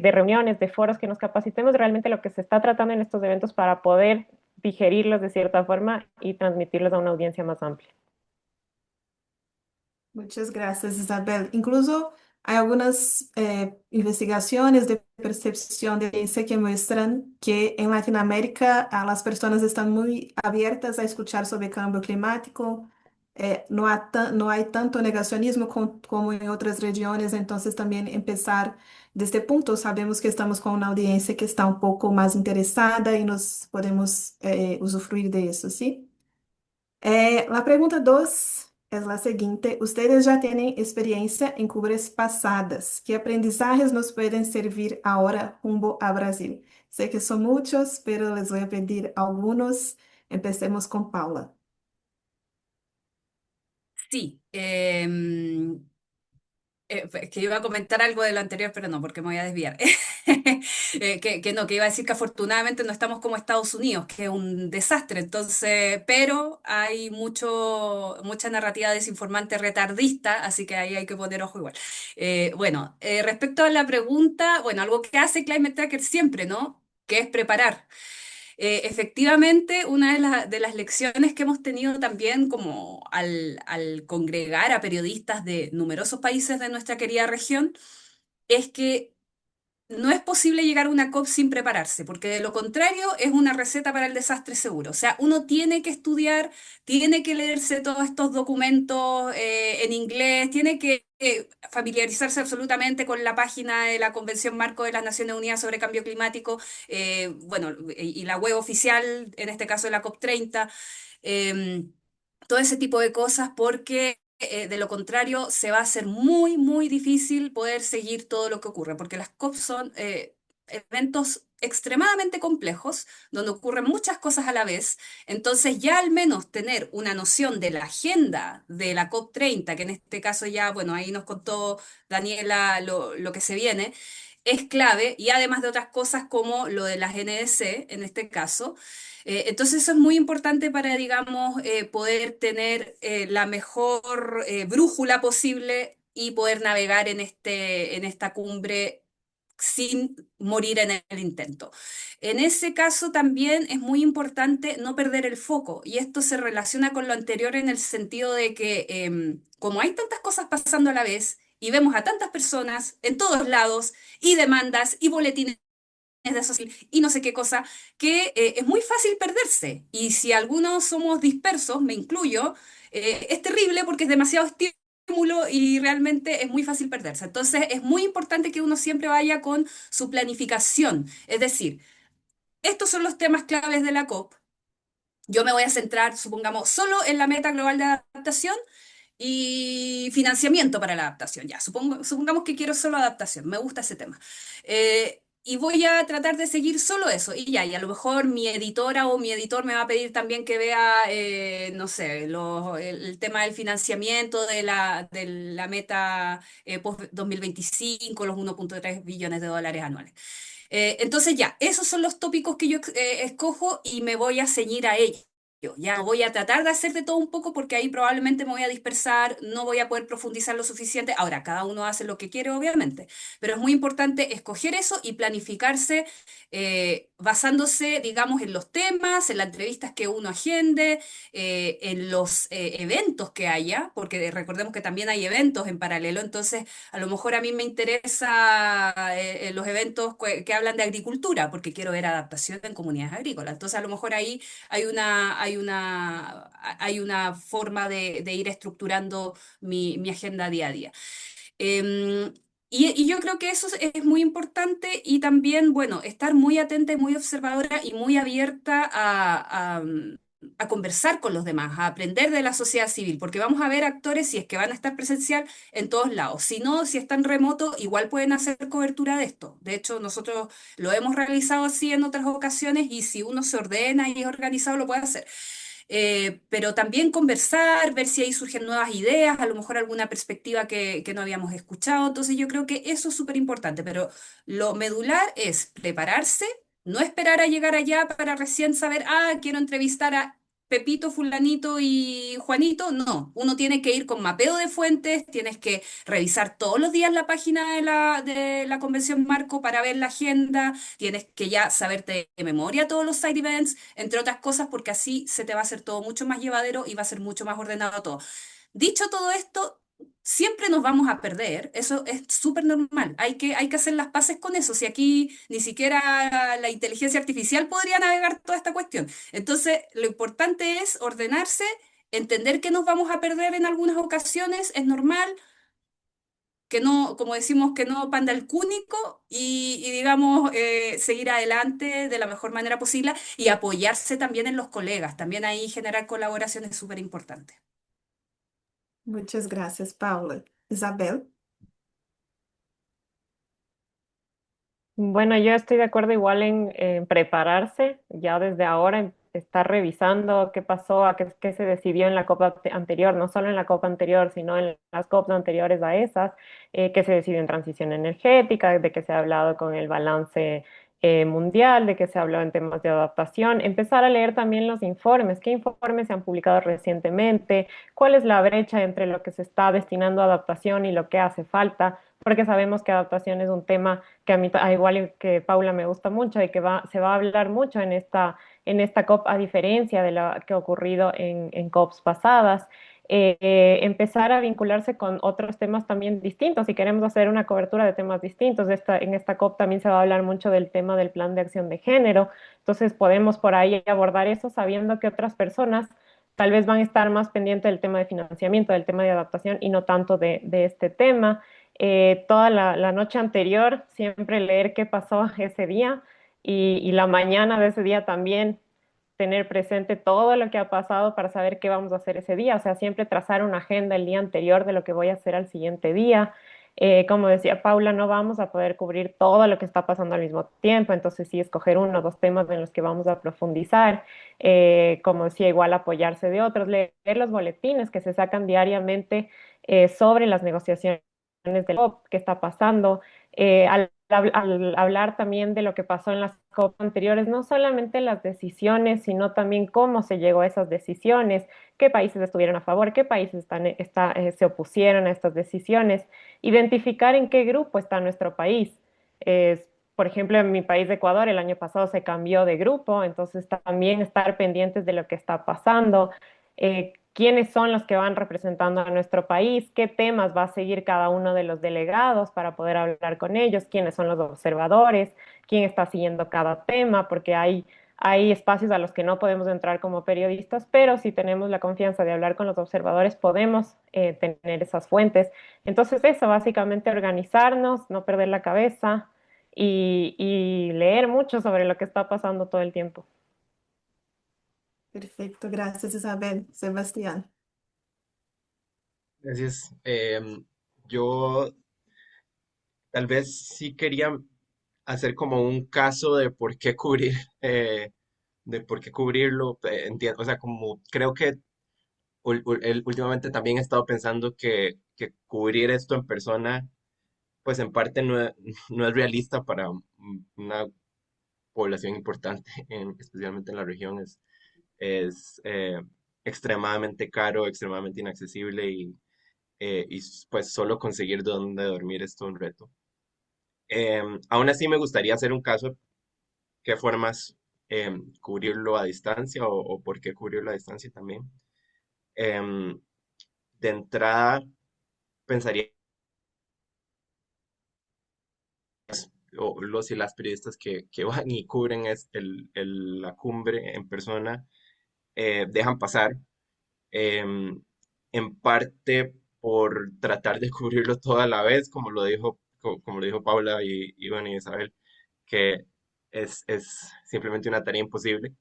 reuniones, de foros, que nos capacitemos realmente lo que se está tratando en estos eventos para poder digerirlos de cierta forma y transmitirlos a una audiencia más amplia. Muchas gracias, Isabel. Incluso hay algunas investigaciones de percepción de audiencia que muestran que en Latinoamérica las personas están muy abiertas a escuchar sobre cambio climático. No hay tanto negacionismo como en otras regiones, entonces también empezar desde este punto. Sabemos que estamos con una audiencia que está un poco más interesada y nos podemos usufruir de eso, ¿sí? La pregunta 2 es la siguiente. Ustedes ya tienen experiencia en cubres pasadas. ¿Qué aprendizajes nos pueden servir ahora rumbo a Brasil? Sé que son muchos, pero les voy a pedir algunos. Empecemos con Paula. Sí, que iba a comentar algo de lo anterior, pero no, porque me voy a desviar. Que no, que iba a decir que afortunadamente no estamos como Estados Unidos, que es un desastre. Entonces, pero hay mucha narrativa desinformante retardista, así que ahí hay que poner ojo igual. Bueno, respecto a la pregunta, bueno, algo que hace Climate Tracker siempre, ¿no? Que es preparar. Efectivamente, una de las lecciones que hemos tenido también como al congregar a periodistas de numerosos países de nuestra querida región es que no es posible llegar a una COP sin prepararse, porque de lo contrario es una receta para el desastre seguro. O sea, uno tiene que estudiar, tiene que leerse todos estos documentos en inglés, tiene que familiarizarse absolutamente con la página de la Convención Marco de las Naciones Unidas sobre Cambio Climático, bueno, y la web oficial, en este caso de la COP30, todo ese tipo de cosas, porque de lo contrario se va a hacer muy, muy difícil poder seguir todo lo que ocurre, porque las COP son eventos extremadamente complejos, donde ocurren muchas cosas a la vez. Entonces ya al menos tener una noción de la agenda de la COP30, que en este caso ya, bueno, ahí nos contó Daniela lo que se viene, es clave, y además de otras cosas como lo de las NDC, en este caso. Entonces eso es muy importante para, digamos, poder tener la mejor brújula posible y poder navegar en esta cumbre sin morir en el intento. En ese caso también es muy importante no perder el foco, y esto se relaciona con lo anterior en el sentido de que como hay tantas cosas pasando a la vez y vemos a tantas personas en todos lados y demandas y boletines de social y no sé qué cosa, que es muy fácil perderse. Y si algunos somos dispersos, me incluyo, es terrible porque es demasiado estímulo y realmente es muy fácil perderse. Entonces es muy importante que uno siempre vaya con su planificación. Es decir, estos son los temas claves de la COP. Yo me voy a centrar, supongamos, solo en la meta global de adaptación y financiamiento para la adaptación. Ya, supongamos que quiero solo adaptación, me gusta ese tema. Y voy a tratar de seguir solo eso. Y ya, y a lo mejor mi editora o mi editor me va a pedir también que vea, no sé, el tema del financiamiento de la meta post 2025, los 1,3 billones de dólares anuales. Entonces ya, esos son los tópicos que yo escojo y me voy a ceñir a ellos. Ya voy a tratar de hacer de todo un poco porque ahí probablemente me voy a dispersar, no voy a poder profundizar lo suficiente. Ahora, cada uno hace lo que quiere, obviamente, pero es muy importante escoger eso y planificarse basándose, digamos, en los temas, en las entrevistas que uno agende, en los eventos que haya, porque recordemos que también hay eventos en paralelo, entonces a lo mejor a mí me interesa los eventos que hablan de agricultura, porque quiero ver adaptación en comunidades agrícolas. Entonces, a lo mejor ahí hay una forma de ir estructurando mi agenda día a día. Em, y yo creo que eso es muy importante y también, bueno, estar muy atenta y muy observadora y muy abierta a conversar con los demás, a aprender de la sociedad civil, porque vamos a ver actores si es que van a estar presencial en todos lados. Si no, si están remoto, igual pueden hacer cobertura de esto. De hecho, nosotros lo hemos realizado así en otras ocasiones y si uno se ordena y es organizado, lo puede hacer. Pero también conversar, ver si ahí surgen nuevas ideas, a lo mejor alguna perspectiva que no habíamos escuchado. Entonces yo creo que eso es súper importante, pero lo medular es prepararse, no esperar a llegar allá para recién saber, ah, quiero entrevistar a Pepito, Fulanito y Juanito. No, uno tiene que ir con mapeo de fuentes, tienes que revisar todos los días la página de la Convención Marco para ver la agenda, tienes que ya saberte de memoria todos los side events, entre otras cosas, porque así se te va a hacer todo mucho más llevadero y va a ser mucho más ordenado todo. Dicho todo esto, siempre nos vamos a perder, eso es súper normal, hay que hacer las paces con eso, si aquí ni siquiera la inteligencia artificial podría navegar toda esta cuestión. Entonces, lo importante es ordenarse, entender que nos vamos a perder en algunas ocasiones, es normal, que no, como decimos, que no panda el cúnico y digamos, seguir adelante de la mejor manera posible y apoyarse también en los colegas. También ahí generar colaboración es súper importante. Muchas gracias, Paula. Isabel. Bueno, yo estoy de acuerdo igual en prepararse ya desde ahora, en estar revisando qué pasó, qué se decidió en la COP anterior, no solo en la COP anterior, sino en las COPs anteriores a esas, qué se decidió en transición energética, de qué se ha hablado con el balance mundial, de qué se ha hablado en temas de adaptación, empezar a leer también los informes, qué informes se han publicado recientemente, cuál es la brecha entre lo que se está destinando a adaptación y lo que hace falta, porque sabemos que adaptación es un tema que a mí, igual que Paula, me gusta mucho y que se va a hablar mucho en esta COP, a diferencia de lo que ha ocurrido en COPs pasadas. Empezar a vincularse con otros temas también distintos. Si queremos hacer una cobertura de temas distintos, en esta COP también se va a hablar mucho del tema del plan de acción de género. Entonces podemos por ahí abordar eso sabiendo que otras personas tal vez van a estar más pendientes del tema de financiamiento, del tema de adaptación y no tanto de este tema. Toda la noche anterior, siempre leer qué pasó ese día y la mañana de ese día también tener presente todo lo que ha pasado para saber qué vamos a hacer ese día. O sea, siempre trazar una agenda el día anterior de lo que voy a hacer al siguiente día. Como decía Paula, no vamos a poder cubrir todo lo que está pasando al mismo tiempo, entonces sí escoger uno o dos temas en los que vamos a profundizar. Como decía, igual apoyarse de otros, leer los boletines que se sacan diariamente sobre las negociaciones del COP, qué está pasando, al hablar también de lo que pasó en las COP anteriores, no solamente las decisiones, sino también cómo se llegó a esas decisiones, qué países estuvieron a favor, qué países se opusieron a estas decisiones, identificar en qué grupo está nuestro país. Por ejemplo, en mi país de Ecuador, el año pasado se cambió de grupo, entonces también estar pendientes de lo que está pasando, quiénes son los que van representando a nuestro país, qué temas va a seguir cada uno de los delegados para poder hablar con ellos, quiénes son los observadores, quién está siguiendo cada tema, porque hay espacios a los que no podemos entrar como periodistas, pero si tenemos la confianza de hablar con los observadores, podemos tener esas fuentes. Entonces eso, básicamente organizarnos, no perder la cabeza y leer mucho sobre lo que está pasando todo el tiempo. Perfecto, gracias Isabel. Sebastián. Gracias. Yo tal vez sí quería hacer como un caso de por qué cubrir, de por qué cubrirlo. Entiendo, o sea, como creo que últimamente también he estado pensando que cubrir esto en persona, pues en parte no es realista para una población importante, especialmente en la región. Es extremadamente caro, extremadamente inaccesible y pues solo conseguir dónde dormir es todo un reto. Aún así me gustaría hacer un caso, qué formas cubrirlo a distancia o por qué cubrirlo a distancia también. Em, de entrada, pensaría los y las periodistas que van y cubren la cumbre en persona, dejan pasar, em, en parte por tratar de cubrirlo todo a la vez, como lo dijo Paula y bueno, y Isabel, que es simplemente una tarea imposible.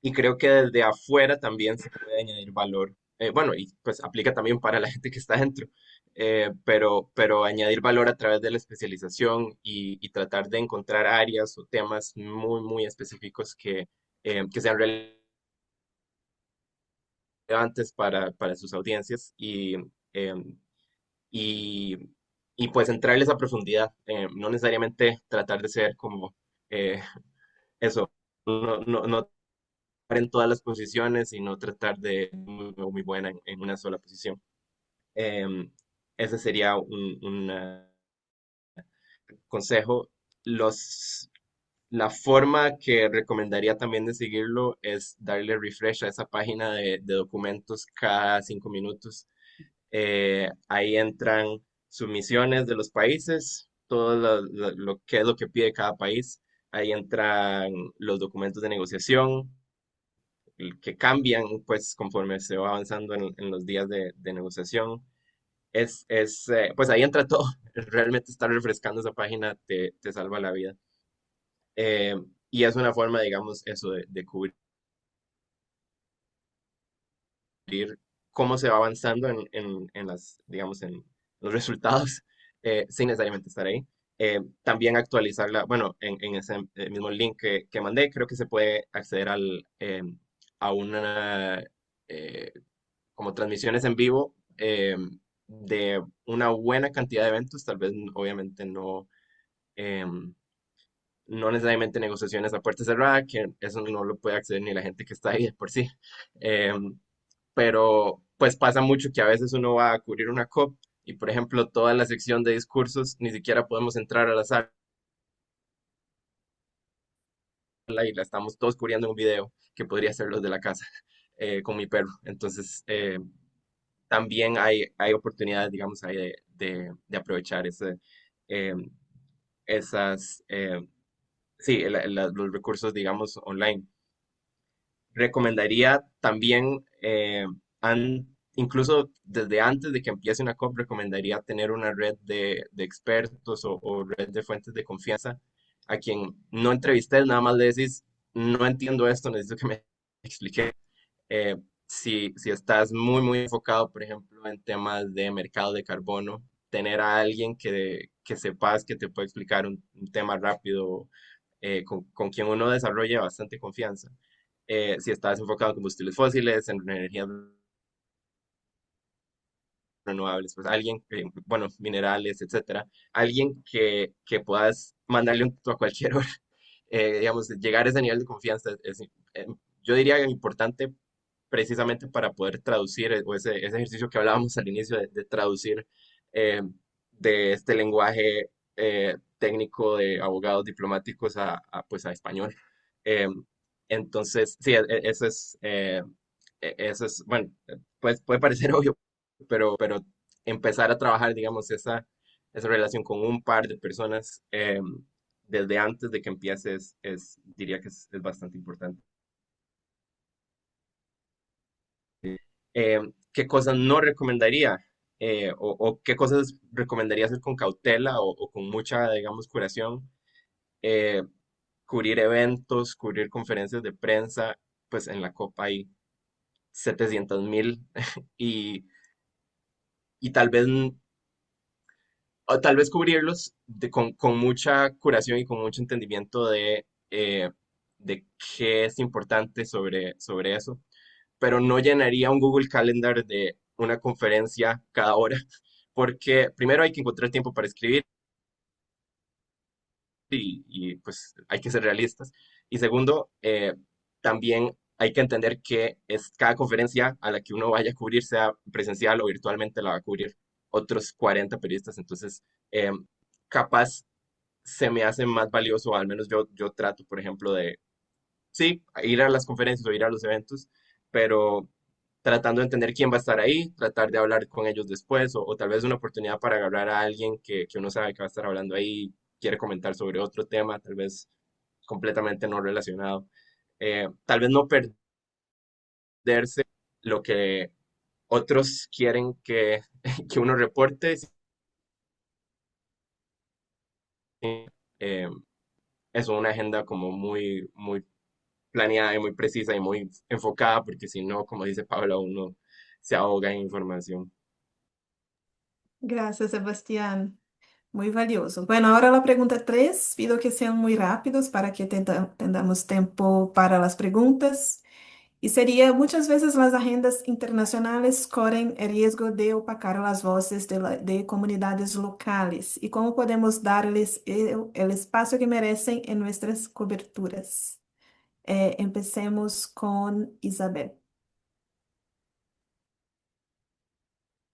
Y creo que desde afuera también se puede añadir valor. Bueno, y pues aplica también para la gente que está dentro, pero añadir valor a través de la especialización y tratar de encontrar áreas o temas muy, muy específicos que sean relevantes para sus audiencias em, y, y pues entrarles a profundidad. No necesariamente tratar de ser como eh, eso, no en todas las posiciones y no tratar de muy buena en una sola posición. Em, Ese sería un consejo. La forma que recomendaría también de seguirlo es darle refresh a esa página de documentos cada 5 minutos. Ahí entran submisiones de los países, todo lo que es lo que pide cada país. Ahí entran los documentos de negociación, que cambian pues conforme se va avanzando en los días de negociación. Pues ahí entra todo. Realmente estar refrescando esa página te salva la vida. Eh, y es una forma, digamos, eso de cubrir cómo se va avanzando digamos, en los resultados, sin necesariamente estar ahí. También actualizarla, bueno, en ese mismo link que mandé, creo que se puede acceder a una, eh, como transmisiones en vivo, de una buena cantidad de eventos, tal vez obviamente no necesariamente negociaciones a puerta cerrada, que eso no lo puede acceder ni la gente que está ahí de por sí. Em, pero pues pasa mucho que a veces uno va a cubrir una COP y por ejemplo toda la sección de discursos ni siquiera podemos entrar a la sala y la estamos todos cubriendo en un video que podría ser los de la casa, con mi perro. Entonces también hay oportunidades, digamos, ahí de aprovechar eh, esas, sí, los recursos, digamos, online. Recomendaría también, incluso desde antes de que empiece una COP, recomendaría tener una red de expertos o red de fuentes de confianza a quien no entrevistes, nada más le decís, no entiendo esto, necesito que me explique. Si estás muy, muy enfocado, por ejemplo, en temas de mercado de carbono, tener a alguien que sepas que te puede explicar un tema rápido, con quien uno desarrolle bastante confianza. Si estás enfocado en combustibles fósiles, en energías renovables, pues alguien, bueno, minerales, etcétera, alguien que puedas mandarle un tuto a cualquier hora. Digamos, llegar a ese nivel de confianza eh, yo diría importante precisamente para poder traducir, o ese ejercicio que hablábamos al inicio de traducir, eh, de este lenguaje técnico de abogados diplomáticos pues a español. Eh, entonces, sí, eso es, bueno, pues puede parecer obvio, pero empezar a trabajar, digamos, esa relación con un par de personas, desde antes de que empieces, diría que es bastante importante. ¿Qué cosas no recomendaría? O qué cosas recomendaría hacer con cautela o con mucha, digamos, curación. Eh, Cubrir eventos, cubrir conferencias de prensa, pues en la COP hay 700.000 y, y tal vez cubrirlos con mucha curación y con mucho entendimiento de qué es importante sobre eso, pero no llenaría un Google Calendar de una conferencia cada hora, porque primero hay que encontrar tiempo para escribir pues hay que ser realistas. Y segundo, también hay que entender que cada conferencia a la que uno vaya a cubrir, sea presencial o virtualmente, la va a cubrir otros 40 periodistas. Entonces, capaz se me hace más valioso, al menos yo trato, por ejemplo, de, sí, ir a las conferencias o ir a los eventos, pero tratando de entender quién va a estar ahí, tratar de hablar con ellos después, o tal vez una oportunidad para agarrar a alguien que uno sabe que va a estar hablando ahí, quiere comentar sobre otro tema, tal vez completamente no relacionado. Tal vez no perderse lo que otros quieren que uno reporte, eh, es una agenda como muy planeada y muy precisa y muy enfocada, porque si no, como dice Pablo, uno se ahoga en información. Gracias, Sebastián. Muy valioso. Bueno, ahora la pregunta 3. Pido que sean muy rápidos para que tengamos tiempo para las preguntas. Y sería, muchas veces las agendas internacionales corren el riesgo de opacar las voces de comunidades locales. ¿Y cómo podemos darles el espacio que merecen en nuestras coberturas? Empecemos con Isabel.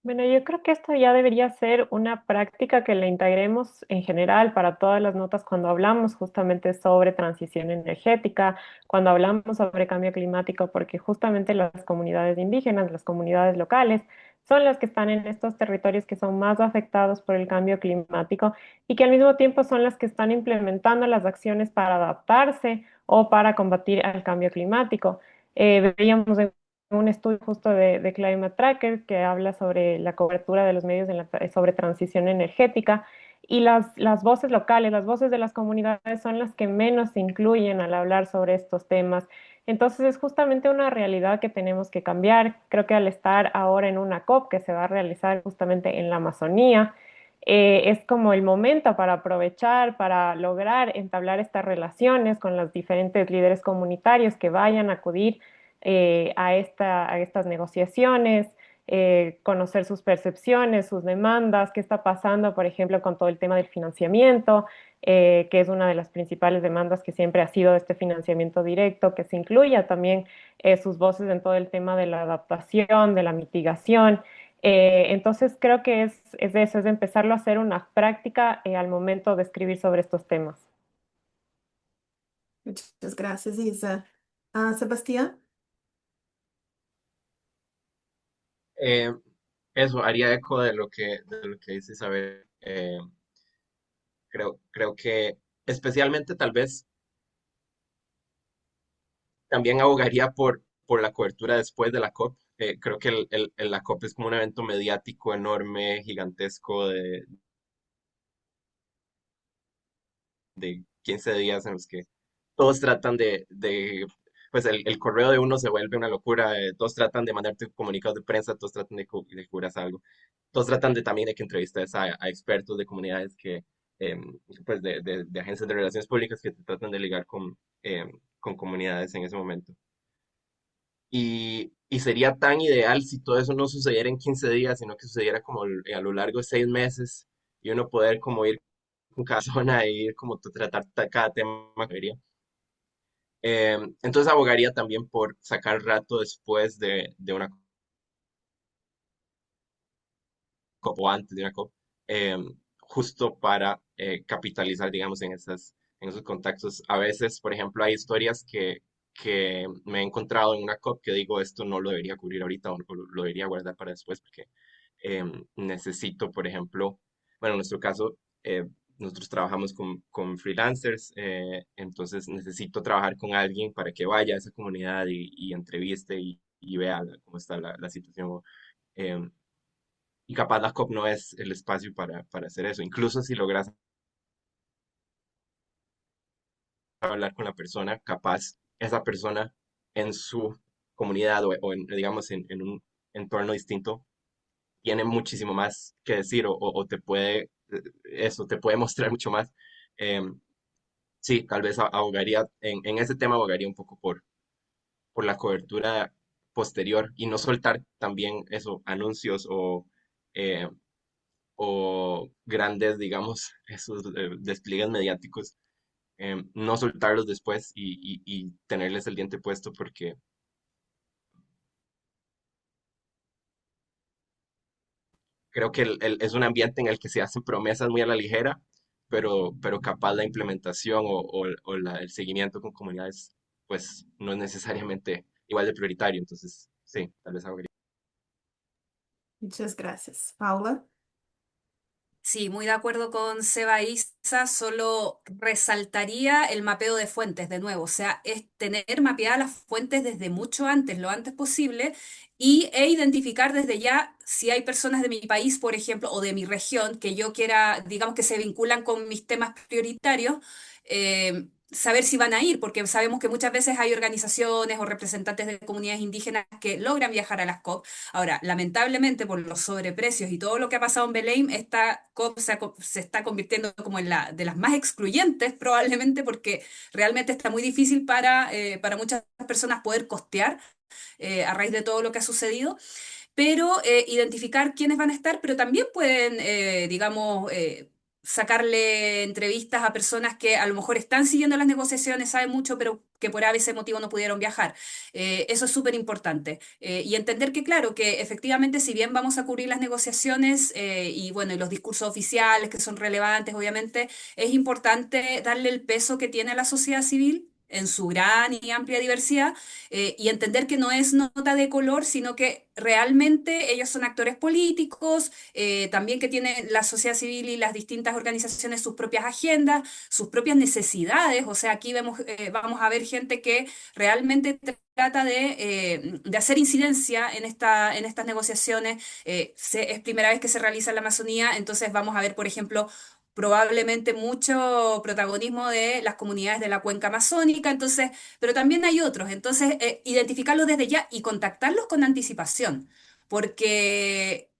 Bueno, yo creo que esto ya debería ser una práctica que la integremos en general para todas las notas cuando hablamos justamente sobre transición energética, cuando hablamos sobre cambio climático, porque justamente las comunidades indígenas, las comunidades locales, son las que están en estos territorios que son más afectados por el cambio climático y que al mismo tiempo son las que están implementando las acciones para adaptarse o para combatir el cambio climático. Veíamos en un estudio justo de Climate Tracker que habla sobre la cobertura de los medios sobre transición energética y las voces locales, las voces de las comunidades son las que menos se incluyen al hablar sobre estos temas. Entonces es justamente una realidad que tenemos que cambiar. Creo que al estar ahora en una COP que se va a realizar justamente en la Amazonía, es como el momento para aprovechar, para lograr entablar estas relaciones con los diferentes líderes comunitarios que vayan a acudir a estas negociaciones, conocer sus percepciones, sus demandas, qué está pasando, por ejemplo, con todo el tema del financiamiento, que es una de las principales demandas que siempre ha sido este financiamiento directo, que se incluya también sus voces en todo el tema de la adaptación, de la mitigación. Entonces creo que es eso, es empezarlo a hacer una práctica al momento de escribir sobre estos temas. Muchas gracias, Isa. Ah, Sebastián. Eh, Eso haría eco de lo que dice Isabel. Creo que especialmente tal vez también abogaría por la cobertura después de la COP. Creo que la COP es como un evento mediático enorme, gigantesco de 15 días en los que todos tratan pues el correo de uno se vuelve una locura, todos tratan de mandarte comunicados de prensa, todos tratan de cubras algo, todos tratan también de que entrevistes a expertos de comunidades pues de agencias de relaciones públicas que te tratan de ligar con comunidades en ese momento. Y sería tan ideal si todo eso no sucediera en 15 días, sino que sucediera como a lo largo de 6 meses y uno poder como ir con cada zona e ir como tratar cada tema que vería. Entonces abogaría también por sacar rato después de una COP o antes de una COP, justo para capitalizar, digamos, en esos contactos. A veces, por ejemplo, hay historias que me he encontrado en una COP que digo, esto no lo debería cubrir ahorita o lo debería guardar para después porque necesito, por ejemplo, bueno, en nuestro caso, nosotros trabajamos con freelancers, entonces necesito trabajar con alguien para que vaya a esa comunidad y entreviste y vea cómo está la situación. em, y capaz la COP no es el espacio para hacer eso. Incluso si logras hablar con la persona, capaz esa persona en su comunidad digamos, en un entorno distinto, tiene muchísimo más que decir o te puede, eso, te puede mostrar mucho más. Em, sí, tal vez abogaría, en ese tema abogaría un poco por la cobertura posterior y no soltar también eso, anuncios eh, o grandes, digamos, esos despliegues mediáticos, no soltarlos después y tenerles el diente puesto porque creo que es un ambiente en el que se hacen promesas muy a la ligera, pero capaz la implementación el seguimiento con comunidades, pues no es necesariamente igual de prioritario. Entonces, sí, tal vez habría. Muchas gracias. Paula. Sí, muy de acuerdo con Seba Isa, solo resaltaría el mapeo de fuentes de nuevo, o sea, es tener mapeadas las fuentes desde mucho antes, lo antes posible, e identificar desde ya si hay personas de mi país, por ejemplo, o de mi región, que yo quiera, digamos que se vinculan con mis temas prioritarios, saber si van a ir, porque sabemos que muchas veces hay organizaciones o representantes de comunidades indígenas que logran viajar a las COP. Ahora, lamentablemente, por los sobreprecios y todo lo que ha pasado en Belém, esta COP se está convirtiendo como en la de las más excluyentes, probablemente porque realmente está muy difícil para muchas personas poder costear a raíz de todo lo que ha sucedido, pero identificar quiénes van a estar, pero también pueden, digamos, sacarle entrevistas a personas que a lo mejor están siguiendo las negociaciones, saben mucho, pero que por a veces motivo no pudieron viajar. Eso es súper importante. Y entender que, claro, que efectivamente, si bien vamos a cubrir las negociaciones y bueno, y los discursos oficiales que son relevantes, obviamente, es importante darle el peso que tiene a la sociedad civil en su gran y amplia diversidad, y entender que no es nota de color, sino que realmente ellos son actores políticos, también que tienen la sociedad civil y las distintas organizaciones sus propias agendas, sus propias necesidades. O sea, aquí vamos a ver gente que realmente trata de hacer incidencia en estas negociaciones. Es primera vez que se realiza en la Amazonía, entonces vamos a ver, por ejemplo, probablemente mucho protagonismo de las comunidades de la cuenca amazónica, entonces, pero también hay otros, entonces identificarlos desde ya y contactarlos con anticipación, porque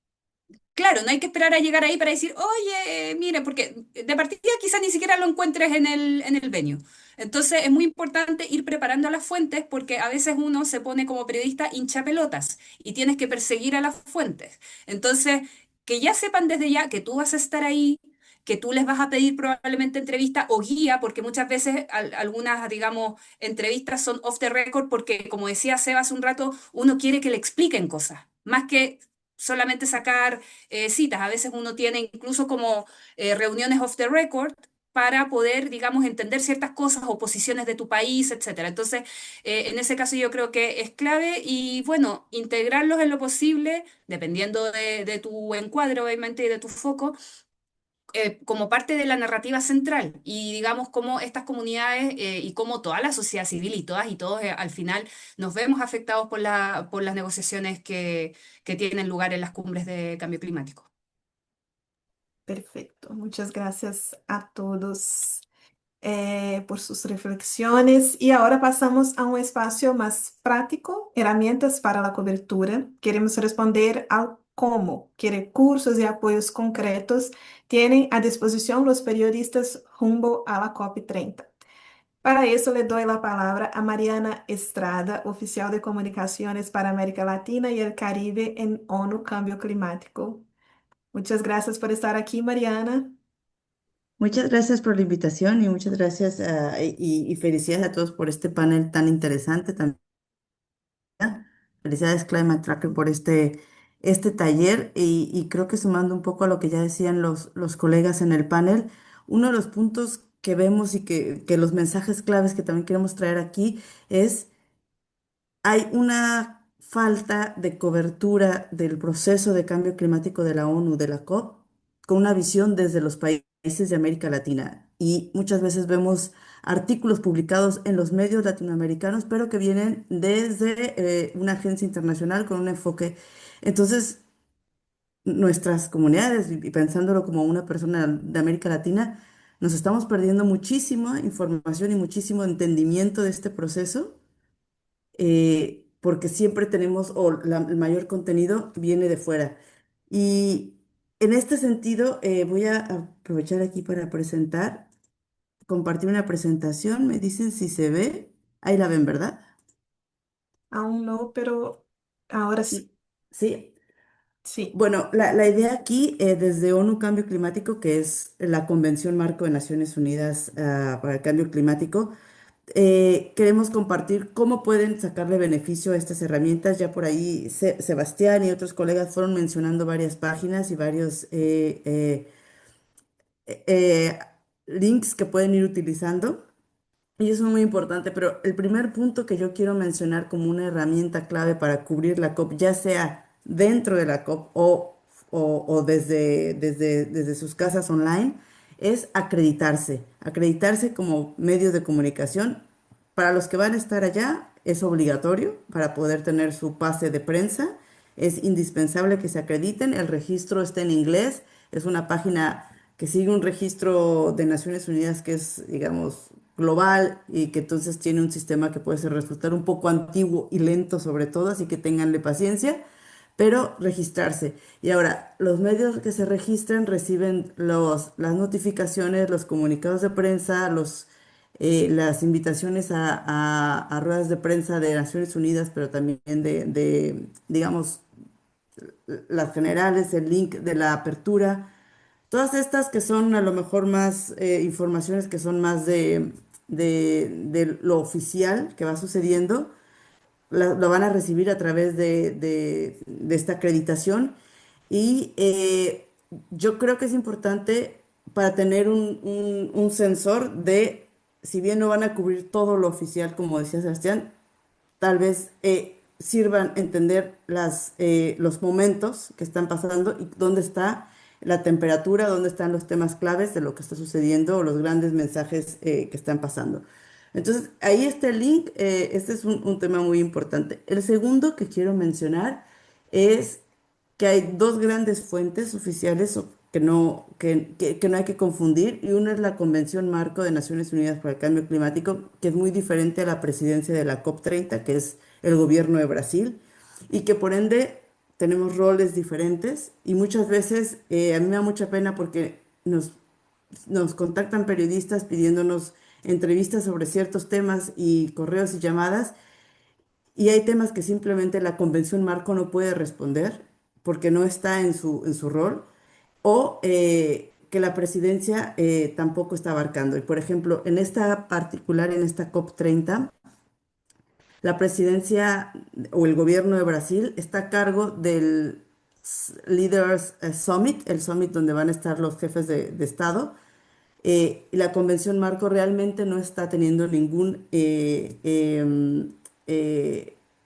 claro, no hay que esperar a llegar ahí para decir, oye, mire, porque de partida quizás ni siquiera lo encuentres en el venue. Entonces es muy importante ir preparando las fuentes porque a veces uno se pone como periodista hincha pelotas y tienes que perseguir a las fuentes. Entonces, que ya sepan desde ya que tú vas a estar ahí, que tú les vas a pedir probablemente entrevista o guía, porque muchas veces algunas, digamos, entrevistas son off the record porque, como decía Seba hace un rato, uno quiere que le expliquen cosas, más que solamente sacar citas. A veces uno tiene incluso como reuniones off the record para poder, digamos, entender ciertas cosas o posiciones de tu país, etcétera. Entonces, en ese caso yo creo que es clave y, bueno, integrarlos en lo posible, dependiendo de tu encuadre, obviamente, y de tu foco, como parte de la narrativa central y digamos cómo estas comunidades y cómo toda la sociedad civil y todas y todos al final nos vemos afectados por por las negociaciones que tienen lugar en las cumbres de cambio climático. Perfecto. Muchas gracias a todos por sus reflexiones. Y ahora pasamos a un espacio más práctico, herramientas para la cobertura. Queremos responder al cómo, qué recursos y apoyos concretos tienen a disposición los periodistas rumbo a la COP30. Para eso le doy la palabra a Mariana Estrada, oficial de comunicaciones para América Latina y el Caribe en ONU Cambio Climático. Muchas gracias por estar aquí, Mariana. Muchas gracias por la invitación y muchas gracias y felicidades a todos por este panel tan interesante también. Felicidades Climate Tracker por este taller y creo que sumando un poco a lo que ya decían los colegas en el panel, uno de los puntos que vemos y que los mensajes claves que también queremos traer aquí es hay una falta de cobertura del proceso de cambio climático de la ONU, de la COP, con una visión desde los países de América Latina. Y muchas veces vemos artículos publicados en los medios latinoamericanos, pero que vienen desde una agencia internacional con un enfoque. Entonces, nuestras comunidades, y pensándolo como una persona de América Latina, nos estamos perdiendo muchísima información y muchísimo entendimiento de este proceso porque siempre tenemos, o el mayor contenido viene de fuera. Y en este sentido, voy a aprovechar aquí para presentar, compartir una presentación. Me dicen si se ve. Ahí la ven, ¿verdad? Aún no, pero ahora sí. Sí. Sí. Bueno, la idea aquí, desde ONU Cambio Climático, que es la Convención Marco de Naciones Unidas, para el Cambio Climático, queremos compartir cómo pueden sacarle beneficio a estas herramientas. Ya por ahí Sebastián y otros colegas fueron mencionando varias páginas y varios eh, links que pueden ir utilizando. Y eso es muy importante, pero el primer punto que yo quiero mencionar como una herramienta clave para cubrir la COP, ya sea dentro de la COP o desde sus casas online, es acreditarse. Acreditarse como medios de comunicación. Para los que van a estar allá, es obligatorio para poder tener su pase de prensa. Es indispensable que se acrediten. El registro está en inglés. Es una página que sigue un registro de Naciones Unidas que es, digamos, global y que entonces tiene un sistema que puede resultar un poco antiguo y lento sobre todo, así que ténganle paciencia, pero registrarse. Y ahora, los medios que se registran reciben las notificaciones, los comunicados de prensa, las invitaciones a ruedas de prensa de Naciones Unidas, pero también digamos, las generales, el link de la apertura. Todas estas que son a lo mejor más informaciones que son más de lo oficial que va sucediendo, lo van a recibir a través de esta acreditación. Y yo creo que es importante para tener un sensor de, si bien no van a cubrir todo lo oficial, como decía Sebastián, tal vez sirvan entender los momentos que están pasando y dónde está la temperatura, dónde están los temas claves de lo que está sucediendo o los grandes mensajes que están pasando. Entonces, ahí está el link. Este es un tema muy importante. El segundo que quiero mencionar es que hay dos grandes fuentes oficiales que no hay que confundir, y una es la Convención Marco de Naciones Unidas para el Cambio Climático, que es muy diferente a la presidencia de la COP30, que es el gobierno de Brasil, y que por ende tenemos roles diferentes, y muchas veces a mí me da mucha pena porque nos contactan periodistas pidiéndonos entrevistas sobre ciertos temas y correos y llamadas, y hay temas que simplemente la Convención Marco no puede responder porque no está en su rol, o que la presidencia tampoco está abarcando. Y por ejemplo, en esta particular, en esta COP30, la presidencia o el gobierno de Brasil está a cargo del Leaders Summit, el summit donde van a estar los jefes de Estado. Y la Convención Marco realmente no está teniendo ningún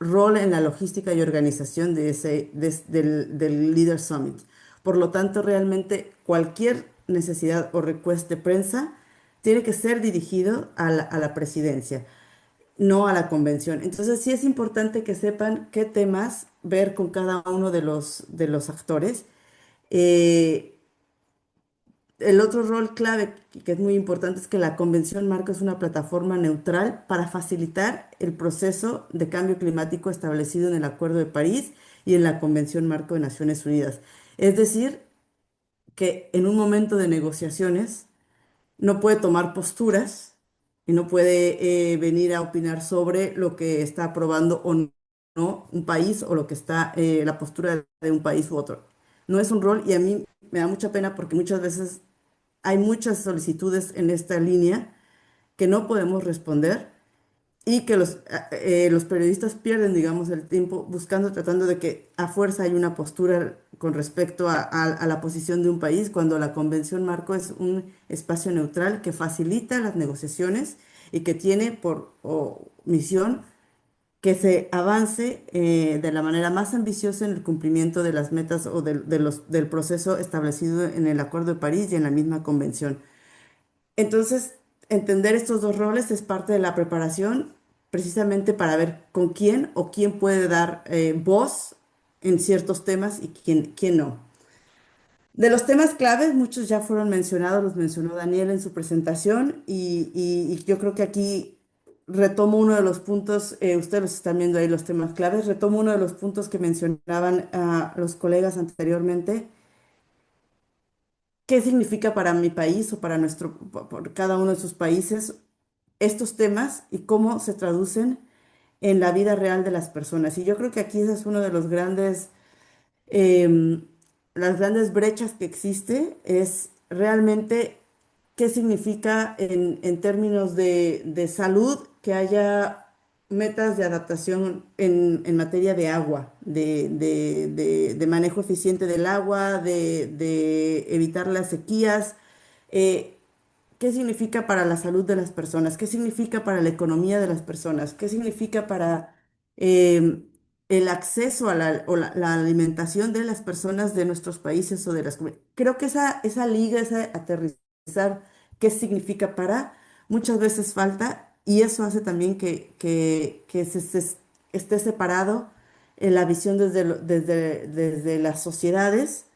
rol en la logística y organización del Leader Summit. Por lo tanto, realmente cualquier necesidad o request de prensa tiene que ser dirigido a la presidencia, no a la convención. Entonces, sí es importante que sepan qué temas ver con cada uno de los actores. Eh, el otro rol clave que es muy importante es que la Convención Marco es una plataforma neutral para facilitar el proceso de cambio climático establecido en el Acuerdo de París y en la Convención Marco de Naciones Unidas. Es decir, que en un momento de negociaciones no puede tomar posturas y no puede venir a opinar sobre lo que está aprobando o no un país, o lo que está la postura de un país u otro. No es un rol, y a mí me da mucha pena porque muchas veces hay muchas solicitudes en esta línea que no podemos responder, y que los periodistas pierden, digamos, el tiempo buscando, tratando de que a fuerza hay una postura con respecto a la posición de un país, cuando la Convención Marco es un espacio neutral que facilita las negociaciones y que tiene por misión que se avance de la manera más ambiciosa en el cumplimiento de las metas o del proceso establecido en el Acuerdo de París y en la misma convención. Entonces, entender estos dos roles es parte de la preparación, precisamente para ver con quién o quién puede dar voz en ciertos temas y quién no. De los temas claves, muchos ya fueron mencionados, los mencionó Daniel en su presentación, y yo creo que aquí retomo uno de los puntos, ustedes los están viendo ahí los temas claves, retomo uno de los puntos que mencionaban los colegas anteriormente. ¿Qué significa para mi país o para por cada uno de sus países estos temas y cómo se traducen en la vida real de las personas? Y yo creo que aquí ese es uno de los em, las grandes brechas que existe, es realmente qué significa en términos de salud que haya metas de adaptación en materia de agua, de manejo eficiente del agua, de evitar las sequías. eh, ¿Qué significa para la salud de las personas? ¿Qué significa para la economía de las personas? ¿Qué significa para el acceso a la alimentación de las personas de nuestros países o de las comunidades? Creo que esa liga, esa aterrizar, qué significa para, muchas veces falta y eso hace también que esté separado la visión desde las sociedades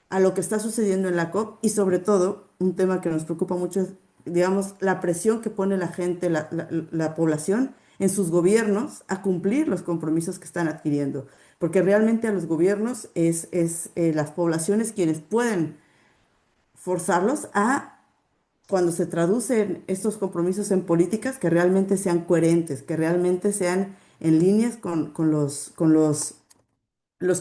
a lo que está sucediendo en la COP y sobre todo, un tema que nos preocupa mucho es, digamos, la presión que pone la gente, la población en sus gobiernos a cumplir los compromisos que están adquiriendo. Porque realmente a los gobiernos es las poblaciones quienes pueden forzarlos a, cuando se traducen estos compromisos en políticas, que realmente sean coherentes, que realmente sean en líneas con los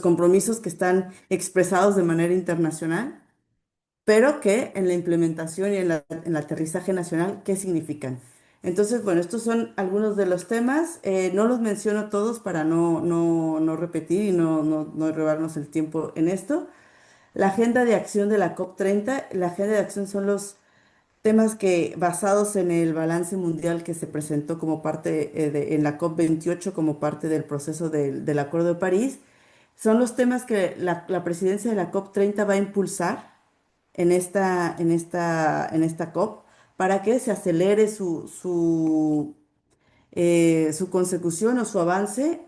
compromisos que están expresados de manera internacional, pero que en la implementación y en el aterrizaje nacional, ¿qué significan? Entonces, bueno, estos son algunos de los temas. No los menciono todos para no repetir y no robarnos el tiempo en esto. La agenda de acción de la COP30, la agenda de acción son los temas que basados en el balance mundial que se presentó como parte en la COP28 como parte del proceso del Acuerdo de París, son los temas que la presidencia de la COP30 va a impulsar en esta COP para que se acelere su consecución o su avance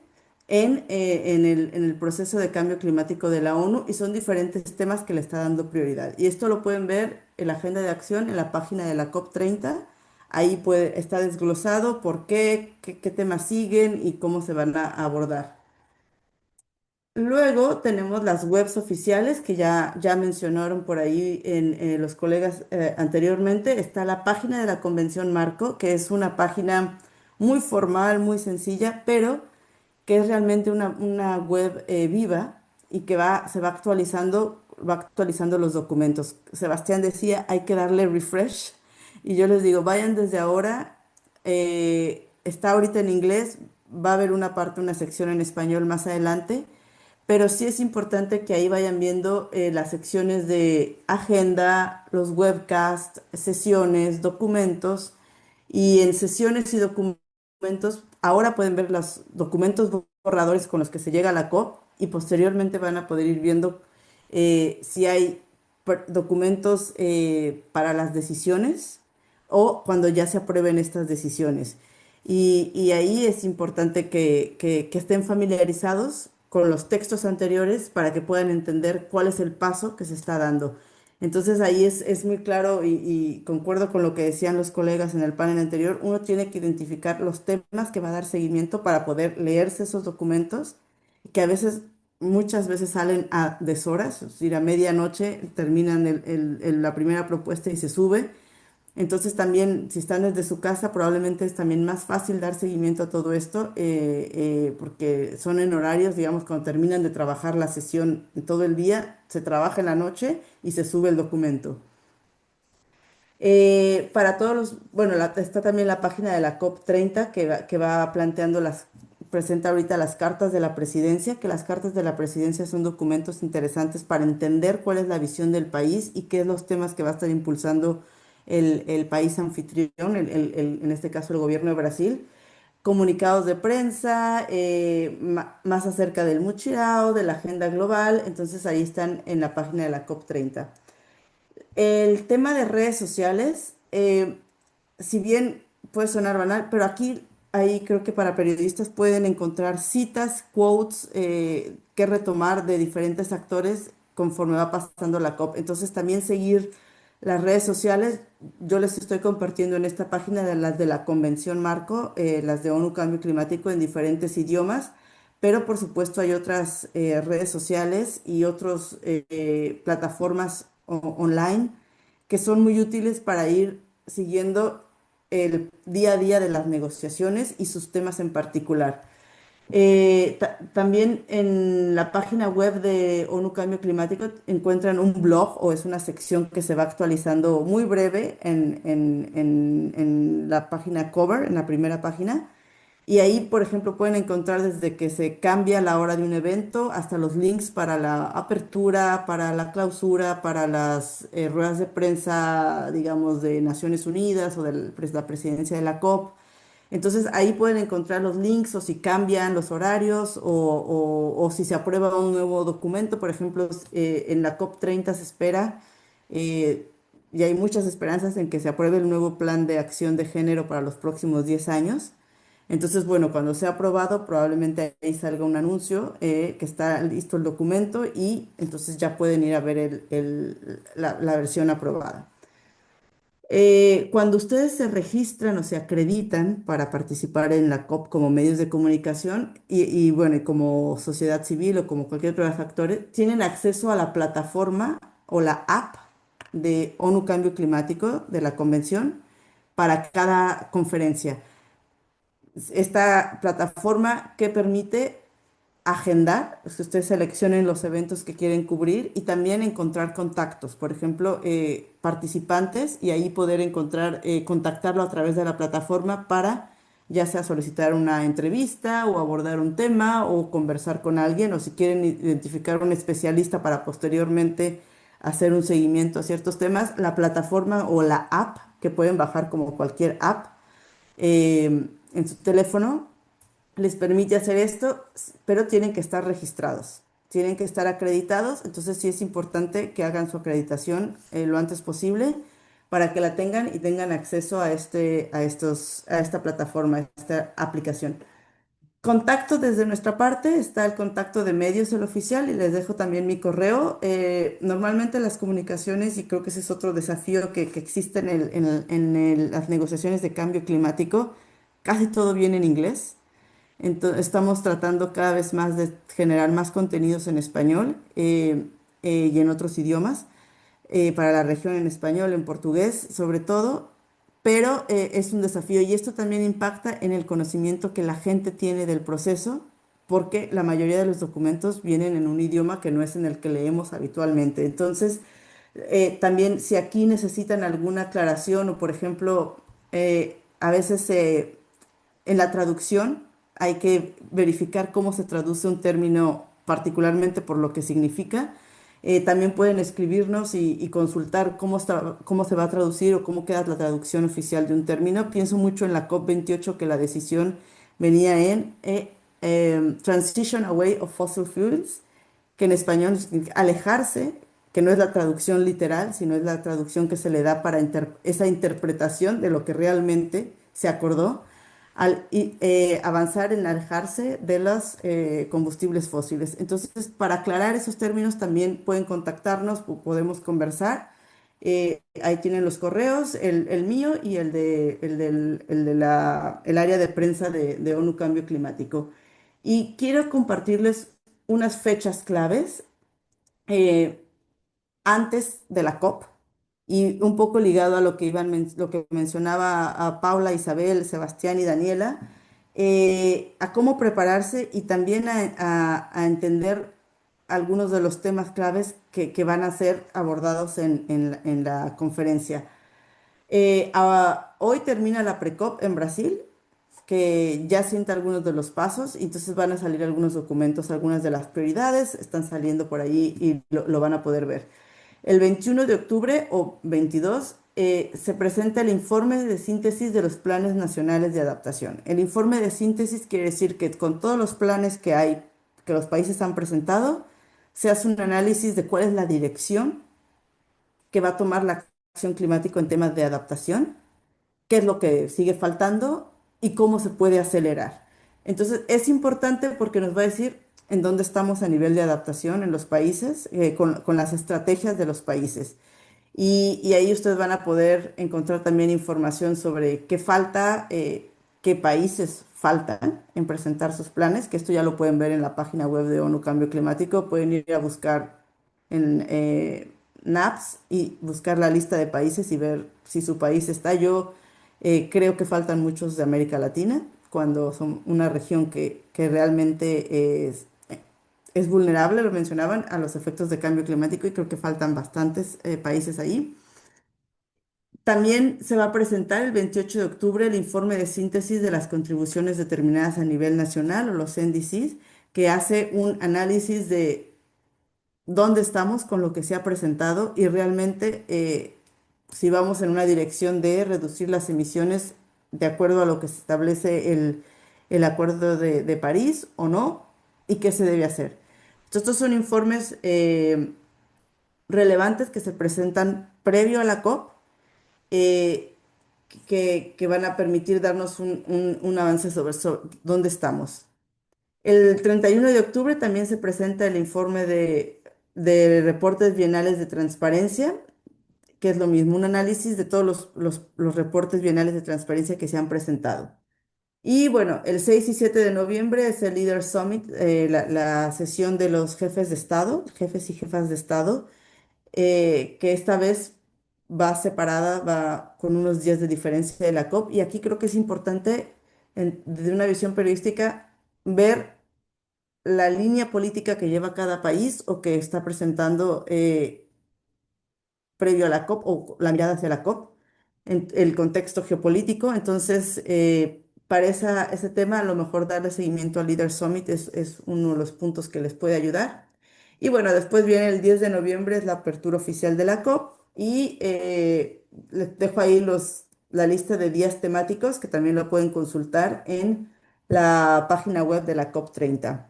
en el proceso de cambio climático de la ONU y son diferentes temas que le está dando prioridad. Y esto lo pueden ver en la agenda de acción en la página de la COP30. Ahí está desglosado por qué temas siguen y cómo se van a abordar. Luego tenemos las webs oficiales que ya mencionaron por ahí los colegas anteriormente. Está la página de la Convención Marco, que es una página muy formal, muy sencilla, pero que es realmente una web viva y que va actualizando los documentos. Sebastián decía, hay que darle refresh. Y yo les digo, vayan desde ahora. Está ahorita en inglés, va a haber una sección en español más adelante pero sí es importante que ahí vayan viendo las secciones de agenda, los webcasts, sesiones, documentos. Y en sesiones y documentos, ahora pueden ver los documentos borradores con los que se llega a la COP y posteriormente van a poder ir viendo si hay documentos para las decisiones o cuando ya se aprueben estas decisiones. Y ahí es importante que estén familiarizados con los textos anteriores para que puedan entender cuál es el paso que se está dando. Entonces ahí es muy claro y concuerdo con lo que decían los colegas en el panel anterior, uno tiene que identificar los temas que va a dar seguimiento para poder leerse esos documentos, que muchas veces salen a deshoras, es decir, a medianoche terminan la primera propuesta y se sube. Entonces también, si están desde su casa, probablemente es también más fácil dar seguimiento a todo esto, porque son en horarios, digamos, cuando terminan de trabajar la sesión todo el día, se trabaja en la noche y se sube el documento. Para todos bueno, está también la página de la COP30 que va presenta ahorita las cartas de la presidencia, que las cartas de la presidencia son documentos interesantes para entender cuál es la visión del país y qué es los temas que va a estar impulsando el país anfitrión, en este caso el gobierno de Brasil. Comunicados de prensa, más acerca del Muchirao, de la agenda global, entonces ahí están en la página de la COP30. El tema de redes sociales, si bien puede sonar banal, pero aquí, ahí creo que para periodistas pueden encontrar citas, quotes que retomar de diferentes actores conforme va pasando la COP. Entonces también seguir Las redes sociales, yo les estoy compartiendo en esta página de las de la Convención Marco, las de ONU Cambio Climático en diferentes idiomas, pero por supuesto hay otras redes sociales y otras plataformas online que son muy útiles para ir siguiendo el día a día de las negociaciones y sus temas en particular. También en la página web de ONU Cambio Climático encuentran un blog o es una sección que se va actualizando muy breve en la página cover, en la primera página. Y ahí, por ejemplo, pueden encontrar desde que se cambia la hora de un evento hasta los links para la apertura, para la clausura, para las ruedas de prensa, digamos, de Naciones Unidas o de la presidencia de la COP. Entonces ahí pueden encontrar los links o si cambian los horarios o si se aprueba un nuevo documento. Por ejemplo, en la COP 30 se espera eh, y hay muchas esperanzas en que se apruebe el nuevo plan de acción de género para los próximos 10 años. Entonces, bueno, cuando sea aprobado, probablemente ahí salga un anuncio que está listo el documento y entonces ya pueden ir a ver la versión aprobada. Cuando ustedes se registran o se acreditan para participar en la COP como medios de comunicación bueno, y como sociedad civil o como cualquier otro factor, tienen acceso a la plataforma o la app de ONU Cambio Climático de la convención para cada conferencia. Esta plataforma que permite agendar, que ustedes seleccionen los eventos que quieren cubrir y también encontrar contactos, por ejemplo, participantes y ahí poder encontrar, contactarlo a través de la plataforma para ya sea solicitar una entrevista o abordar un tema o conversar con alguien o si quieren identificar un especialista para posteriormente hacer un seguimiento a ciertos temas, la plataforma o la app que pueden bajar como cualquier app en su teléfono les permite hacer esto, pero tienen que estar registrados, tienen que estar acreditados, entonces sí es importante que hagan su acreditación lo antes posible para que la tengan y tengan acceso a esta plataforma, a esta aplicación. Contacto desde nuestra parte, está el contacto de medios, el oficial, y les dejo también mi correo. Normalmente las comunicaciones, y creo que ese es otro desafío que existe las negociaciones de cambio climático, casi todo viene en inglés. Entonces, estamos tratando cada vez más de generar más contenidos en español y en otros idiomas, para la región en español, en portugués sobre todo, pero es un desafío y esto también impacta en el conocimiento que la gente tiene del proceso, porque la mayoría de los documentos vienen en un idioma que no es en el que leemos habitualmente. Entonces, también si aquí necesitan alguna aclaración o, por ejemplo, a veces en la traducción hay que verificar cómo se traduce un término, particularmente por lo que significa. También pueden escribirnos y consultar cómo se va a traducir o cómo queda la traducción oficial de un término. Pienso mucho en la COP 28 que la decisión venía en Transition Away of Fossil Fuels, que en español significa alejarse, que no es la traducción literal, sino es la traducción que se le da para esa interpretación de lo que realmente se acordó avanzar en alejarse de los combustibles fósiles. Entonces, para aclarar esos términos también pueden contactarnos, podemos conversar. Ahí tienen los correos, el mío y el área de prensa de ONU Cambio Climático. Y quiero compartirles unas fechas claves eh, antes de la COP y un poco ligado a lo que lo que mencionaba a Paula, Isabel, Sebastián y Daniela, a cómo prepararse y también a entender algunos de los temas claves que van a ser abordados en la conferencia. Hoy termina la pre-COP en Brasil, que ya sienta algunos de los pasos, y entonces van a salir algunos documentos, algunas de las prioridades están saliendo por allí y lo van a poder ver. El 21 de octubre o 22 se presenta el informe de síntesis de los planes nacionales de adaptación. El informe de síntesis quiere decir que con todos los planes que hay, que los países han presentado, se hace un análisis de cuál es la dirección que va a tomar la acción climática en temas de adaptación, qué es lo que sigue faltando y cómo se puede acelerar. Entonces, es importante porque nos va a decir en dónde estamos a nivel de adaptación en los países, con las estrategias de los países. Y ahí ustedes van a poder encontrar también información sobre qué falta, qué países faltan en presentar sus planes, que esto ya lo pueden ver en la página web de ONU Cambio Climático. Pueden ir a buscar en NAPS y buscar la lista de países y ver si su país está. Yo creo que faltan muchos de América Latina, cuando son una región que realmente es vulnerable, lo mencionaban, a los efectos de cambio climático, y creo que faltan bastantes países ahí. También se va a presentar el 28 de octubre el informe de síntesis de las contribuciones determinadas a nivel nacional, o los NDCs, que hace un análisis de dónde estamos con lo que se ha presentado y realmente si vamos en una dirección de reducir las emisiones de acuerdo a lo que se establece el Acuerdo de París o no, y qué se debe hacer. Entonces, estos son informes relevantes que se presentan previo a la COP, eh, que van a permitir darnos un avance sobre dónde estamos. El 31 de octubre también se presenta el informe de reportes bienales de transparencia, que es lo mismo, un análisis de todos los reportes bienales de transparencia que se han presentado. Y bueno, el 6 y 7 de noviembre es el Leader Summit, la sesión de los jefes de Estado, jefes y jefas de Estado, que esta vez va separada, va con unos días de diferencia de la COP. Y aquí creo que es importante, desde una visión periodística, ver la línea política que lleva cada país o que está presentando previo a la COP, o la mirada hacia la COP, en el contexto geopolítico. Entonces, para ese tema, a lo mejor darle seguimiento al Leader Summit es uno de los puntos que les puede ayudar. Y bueno, después viene el 10 de noviembre, es la apertura oficial de la COP, y les dejo ahí la lista de días temáticos que también lo pueden consultar en la página web de la COP 30.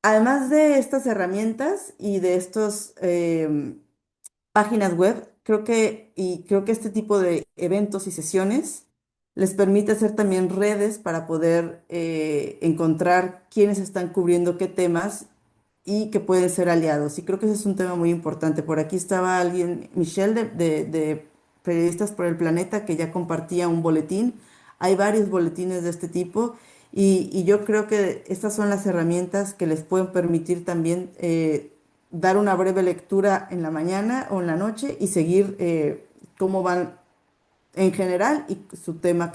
Además de estas herramientas y de estos páginas web, creo que este tipo de eventos y sesiones les permite hacer también redes para poder encontrar quiénes están cubriendo qué temas y que pueden ser aliados. Y creo que ese es un tema muy importante. Por aquí estaba alguien, Michelle, de Periodistas por el Planeta, que ya compartía un boletín. Hay varios boletines de este tipo, y yo creo que estas son las herramientas que les pueden permitir también dar una breve lectura en la mañana o en la noche y seguir cómo van en general y su tema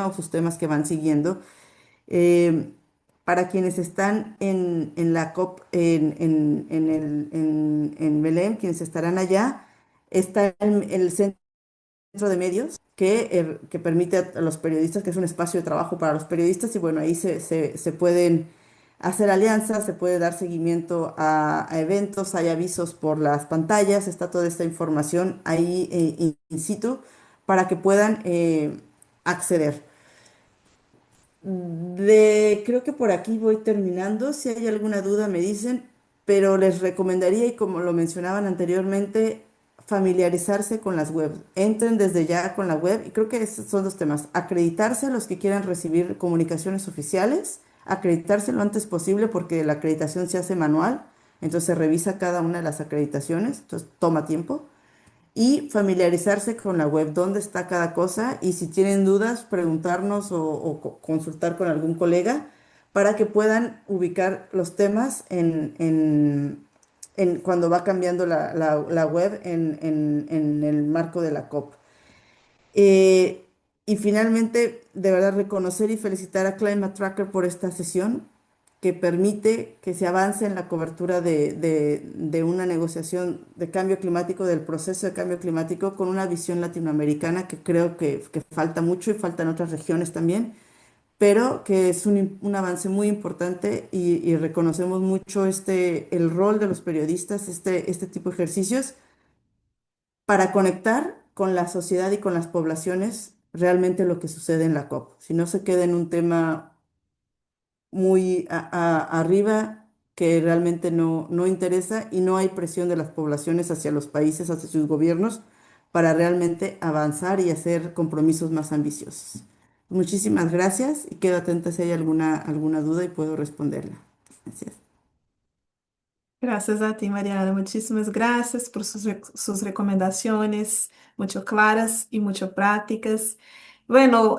o sus temas que van siguiendo. Eh, para quienes están en la COP en Belém, quienes estarán allá, está el Centro de Medios que permite a los periodistas, que es un espacio de trabajo para los periodistas, y bueno, ahí se pueden hacer alianzas, se puede dar seguimiento a eventos, hay avisos por las pantallas, está toda esta información ahí in situ para que puedan acceder. Creo que por aquí voy terminando. Si hay alguna duda me dicen, pero les recomendaría, y como lo mencionaban anteriormente, familiarizarse con las webs. Entren desde ya con la web, y creo que esos son los temas. Acreditarse a los que quieran recibir comunicaciones oficiales, acreditarse lo antes posible porque la acreditación se hace manual, entonces se revisa cada una de las acreditaciones, entonces toma tiempo, y familiarizarse con la web, dónde está cada cosa, y si tienen dudas, preguntarnos o consultar con algún colega para que puedan ubicar los temas cuando va cambiando la web en el marco de la COP. Eh, y finalmente, de verdad, reconocer y felicitar a Climate Tracker por esta sesión que permite que se avance en la cobertura de una negociación de cambio climático, del proceso de cambio climático, con una visión latinoamericana que creo que falta mucho, y falta en otras regiones también, pero que es un avance muy importante, y reconocemos mucho el rol de los periodistas, este tipo de ejercicios para conectar con la sociedad y con las poblaciones realmente lo que sucede en la COP. Si no se queda en un tema muy arriba que realmente no interesa, y no hay presión de las poblaciones hacia los países, hacia sus gobiernos, para realmente avanzar y hacer compromisos más ambiciosos. Muchísimas gracias, y quedo atenta si hay alguna duda y puedo responderla. Gracias. Gracias a ti, Mariana. Muchísimas gracias por sus recomendaciones, mucho claras y mucho prácticas. Bueno,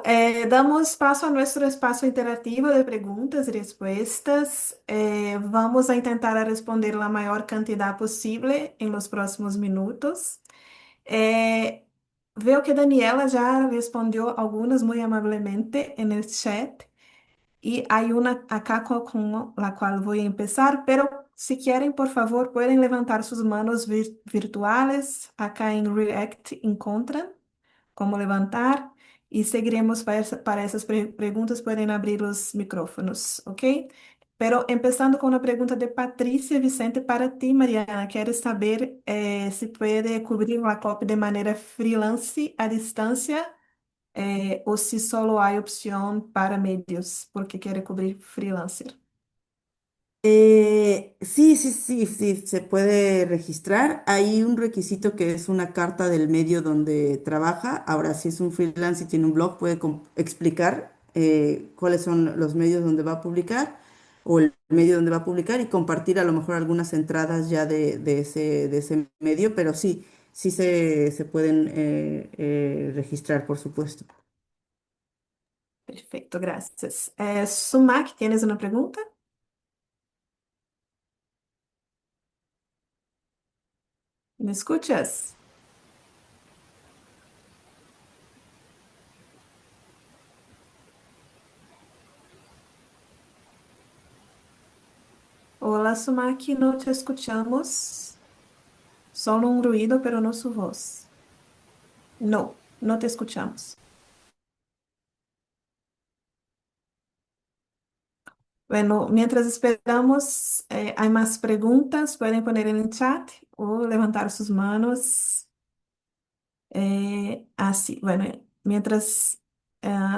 damos paso a nuestro espacio interactivo de preguntas y respuestas. Vamos a intentar responder la mayor cantidad posible en los próximos minutos. Eh, Veo que Daniela ya respondió algunas muy amablemente en el chat. Y hay una acá con la cual voy a empezar, pero si quieren, por favor, pueden levantar sus manos virtuales. Acá en React encuentran cómo levantar y seguiremos para esas preguntas. Pueden abrir los micrófonos, ¿ok? Pero empezando con una pregunta de Patricia Vicente para ti, Mariana. ¿Quieres saber si puede cubrir la copia de manera freelance a distancia? O si solo hay opción para medios, porque quiere cubrir freelancer. Sí, se puede registrar. Hay un requisito que es una carta del medio donde trabaja. Ahora, si es un freelance y tiene un blog, puede explicar cuáles son los medios donde va a publicar o el medio donde va a publicar y compartir a lo mejor algunas entradas ya de ese medio, pero sí, se pueden registrar, por supuesto. Perfecto, gracias. Sumac, ¿tienes una pregunta? ¿Me escuchas? Hola, Sumac, no te escuchamos. Solo un ruido, pero no su voz. No, no te escuchamos. Bueno, mientras esperamos, hay más preguntas. Pueden poner en el chat o levantar sus manos. Así, bueno, mientras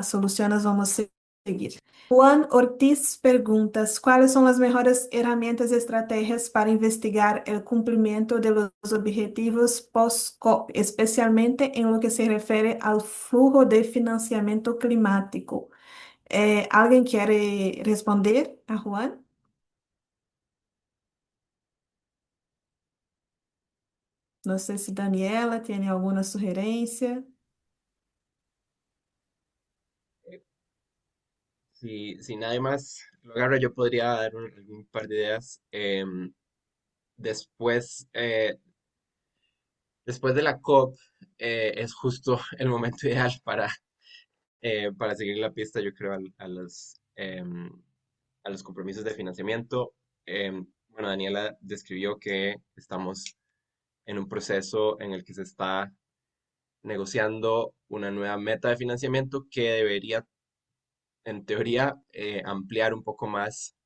solucionas, vamos a seguir. Juan Ortiz preguntas, ¿cuáles son las mejores herramientas y estrategias para investigar el cumplimiento de los objetivos post-COP, especialmente en lo que se refiere al flujo de financiamiento climático? ¿Alguien quiere responder a Juan? No sé si Daniela tiene alguna sugerencia. Si nadie más lo agarra, yo podría dar algún par de ideas. Después, después de la COP, es justo el momento ideal para seguir la pista, yo creo, a los compromisos de financiamiento. Bueno, Daniela describió que estamos en un proceso en el que se está negociando una nueva meta de financiamiento que debería, en teoría, ampliar un poco más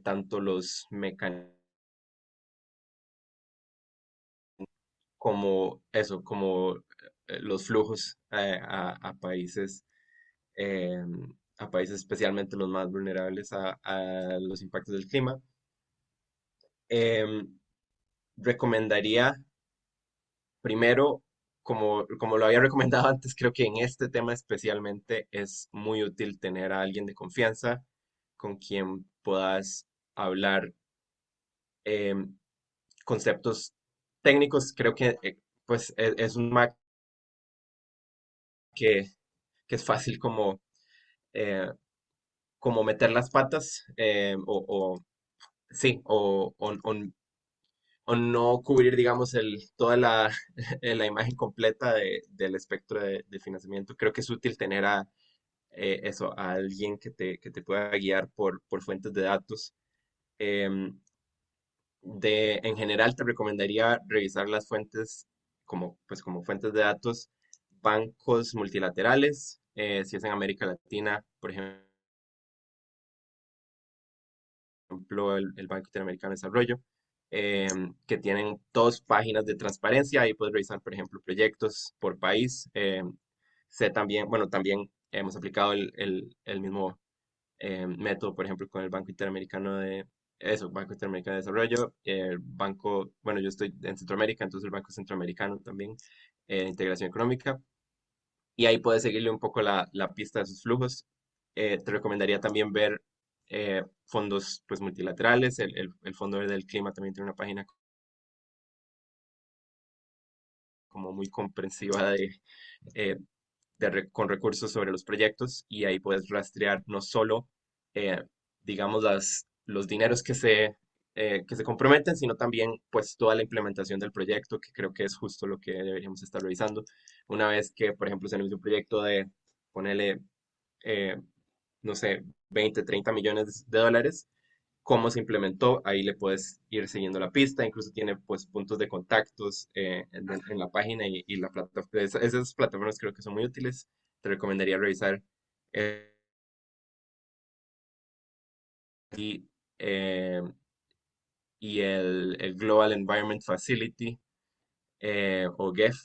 tanto los mecanismos como eso, como los flujos eh, a países especialmente los más vulnerables a los impactos del clima. Em, Recomendaría primero, como lo había recomendado antes, creo que en este tema especialmente es muy útil tener a alguien de confianza con quien puedas hablar em, conceptos técnicos. Creo que pues es un Mac que, que es fácil eh, como meter las patas sí, o no cubrir, digamos, toda la imagen completa del espectro de financiamiento. Creo que es útil tener a alguien que te pueda guiar por fuentes de datos. Em, en general, te recomendaría revisar las fuentes pues, como fuentes de datos, bancos multilaterales, si es en América Latina, por ejemplo, el Banco Interamericano de Desarrollo, que tienen dos páginas de transparencia. Ahí puedes revisar, por ejemplo, proyectos por país. Sé también, bueno, también hemos aplicado el mismo método, por ejemplo, con el Banco Interamericano de Desarrollo, el banco, bueno, yo estoy en Centroamérica, entonces el Banco Centroamericano también, Integración Económica, y ahí puedes seguirle un poco la pista de sus flujos. Te recomendaría también ver fondos pues multilaterales. El Fondo Verde del Clima también tiene una página como muy comprensiva eh, con recursos sobre los proyectos, y ahí puedes rastrear no solo, eh, digamos, los dineros que se comprometen, sino también pues toda la implementación del proyecto, que creo que es justo lo que deberíamos estar revisando. Una vez que, por ejemplo, se inicia un proyecto de, ponele, eh, no sé, 20 30 millones de dólares, cómo se implementó, ahí le puedes ir siguiendo la pista, incluso tiene pues puntos de contactos en la página y la plataforma. Esas plataformas creo que son muy útiles, te recomendaría revisar. eh, y, eh, y el Global Environment Facility, o GEF,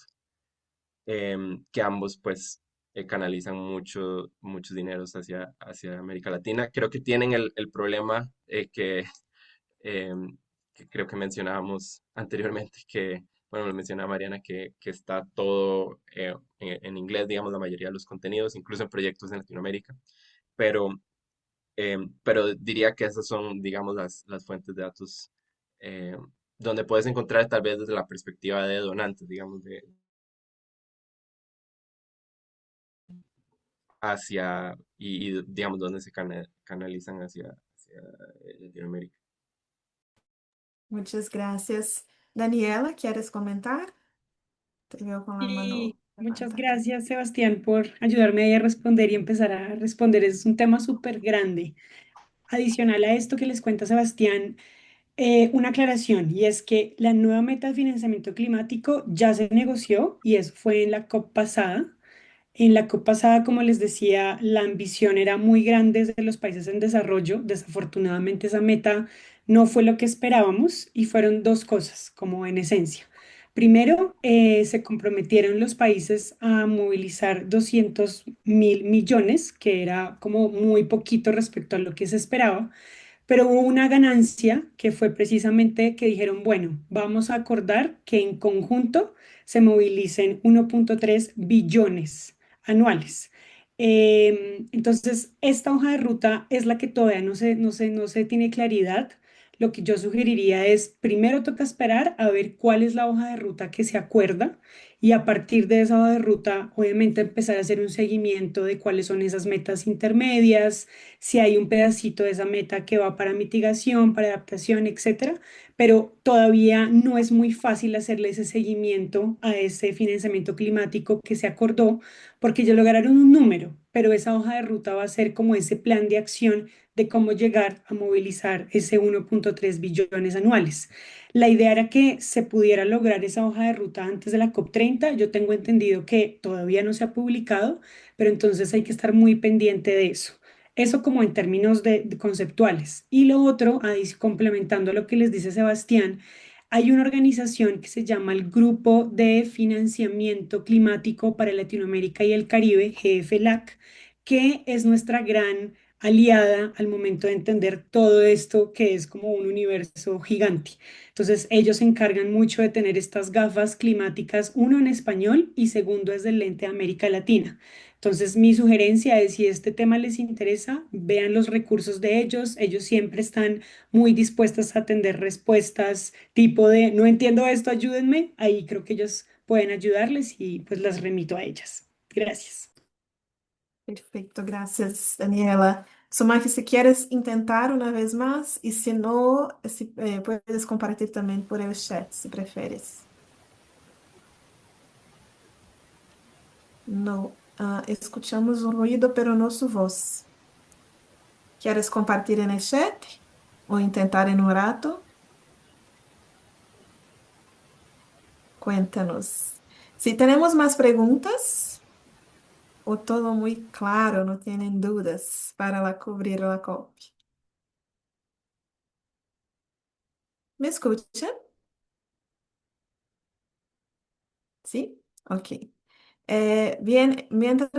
que ambos pues canalizan muchos dineros hacia América Latina. Creo que tienen el problema em, que creo que mencionábamos anteriormente, que, bueno, lo mencionaba Mariana, que está todo en inglés, digamos, la mayoría de los contenidos, incluso en proyectos en Latinoamérica, pero, pero diría que esas son, digamos, las fuentes de datos donde puedes encontrar tal vez desde la perspectiva de donantes, digamos, digamos, donde se canalizan hacia Latinoamérica. Muchas gracias. Daniela, ¿quieres comentar? Te veo con la Y mano muchas levantada. gracias, Sebastián, por ayudarme ahí a responder y empezar a responder. Es un tema súper grande. Adicional a esto que les cuenta Sebastián, una aclaración, y es que la nueva meta de financiamiento climático ya se negoció y eso fue en la COP pasada. En la COP pasada, como les decía, la ambición era muy grande de los países en desarrollo. Desafortunadamente, esa meta no fue lo que esperábamos y fueron dos cosas, como en esencia. Primero, se comprometieron los países a movilizar 200.000 millones, que era como muy poquito respecto a lo que se esperaba. Pero hubo una ganancia que fue precisamente que dijeron, bueno, vamos a acordar que en conjunto se movilicen 1,3 billones anuales. Entonces, esta hoja de ruta es la que todavía no se tiene claridad. Lo que yo sugeriría es, primero toca esperar a ver cuál es la hoja de ruta que se acuerda y a partir de esa hoja de ruta, obviamente, empezar a hacer un seguimiento de cuáles son esas metas intermedias, si hay un pedacito de esa meta que va para mitigación, para adaptación, etcétera, pero todavía no es muy fácil hacerle ese seguimiento a ese financiamiento climático que se acordó, porque ya lograron un número, pero esa hoja de ruta va a ser como ese plan de acción de cómo llegar a movilizar ese 1,3 billones anuales. La idea era que se pudiera lograr esa hoja de ruta antes de la COP30. Yo tengo entendido que todavía no se ha publicado, pero entonces hay que estar muy pendiente de eso. Eso como en términos de conceptuales. Y lo otro, complementando lo que les dice Sebastián, hay una organización que se llama el Grupo de Financiamiento Climático para Latinoamérica y el Caribe, GFLAC, que es nuestra gran aliada al momento de entender todo esto que es como un universo gigante. Entonces, ellos se encargan mucho de tener estas gafas climáticas, uno en español y segundo desde el lente de América Latina. Entonces, mi sugerencia es, si este tema les interesa, vean los recursos de ellos. Ellos siempre están muy dispuestos a atender respuestas tipo de, no entiendo esto, ayúdenme. Ahí creo que ellos pueden ayudarles y pues las remito a ellas. Gracias. Perfecto, gracias, Daniela. Sumar que si quieres intentar una vez más y si no, puedes compartir también por el chat si prefieres. No, escuchamos un ruido, pero no su voz. ¿Quieres compartir en el chat o intentar en un rato? Cuéntanos. Si tenemos más preguntas o todo muy claro, no tienen dudas para cubrir la COP. ¿Me escuchan? ¿Sí? Ok. Bien, mientras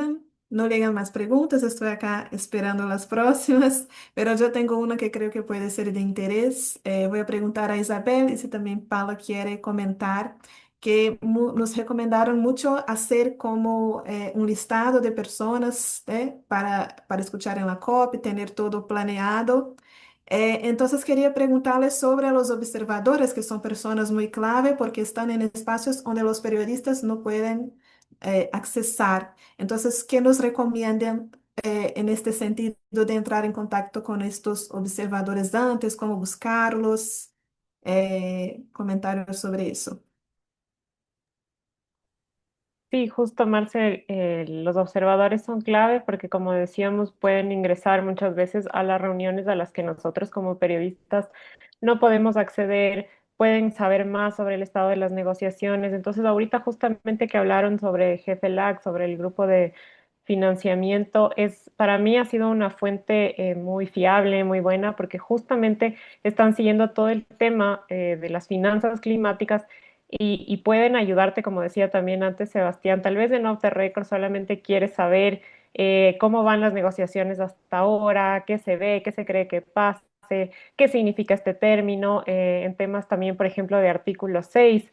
no llegan más preguntas, estoy acá esperando las próximas, pero yo tengo una que creo que puede ser de interés. Voy a preguntar a Isabel y si también Paula quiere comentar. que nos recomendaron mucho hacer como un listado de personas para escuchar en la COP, tener todo planeado. Entonces quería preguntarles sobre los observadores, que son personas muy clave porque están en espacios donde los periodistas no pueden accesar. Entonces, ¿qué nos recomiendan en este sentido de entrar en contacto con estos observadores antes? ¿Cómo buscarlos? Comentarios sobre eso. Sí, justo, Marcel, los observadores son clave porque, como decíamos, pueden ingresar muchas veces a las reuniones a las que nosotros como periodistas no podemos acceder, pueden saber más sobre el estado de las negociaciones. Entonces, ahorita justamente que hablaron sobre GFLAC, sobre el grupo de financiamiento, para mí ha sido una fuente muy fiable, muy buena, porque justamente están siguiendo todo el tema de las finanzas climáticas y pueden ayudarte, como decía también antes Sebastián, tal vez en Off the Record solamente quieres saber cómo van las negociaciones hasta ahora, qué se ve, qué se cree que pase, qué significa este término, en temas también, por ejemplo, de artículo 6.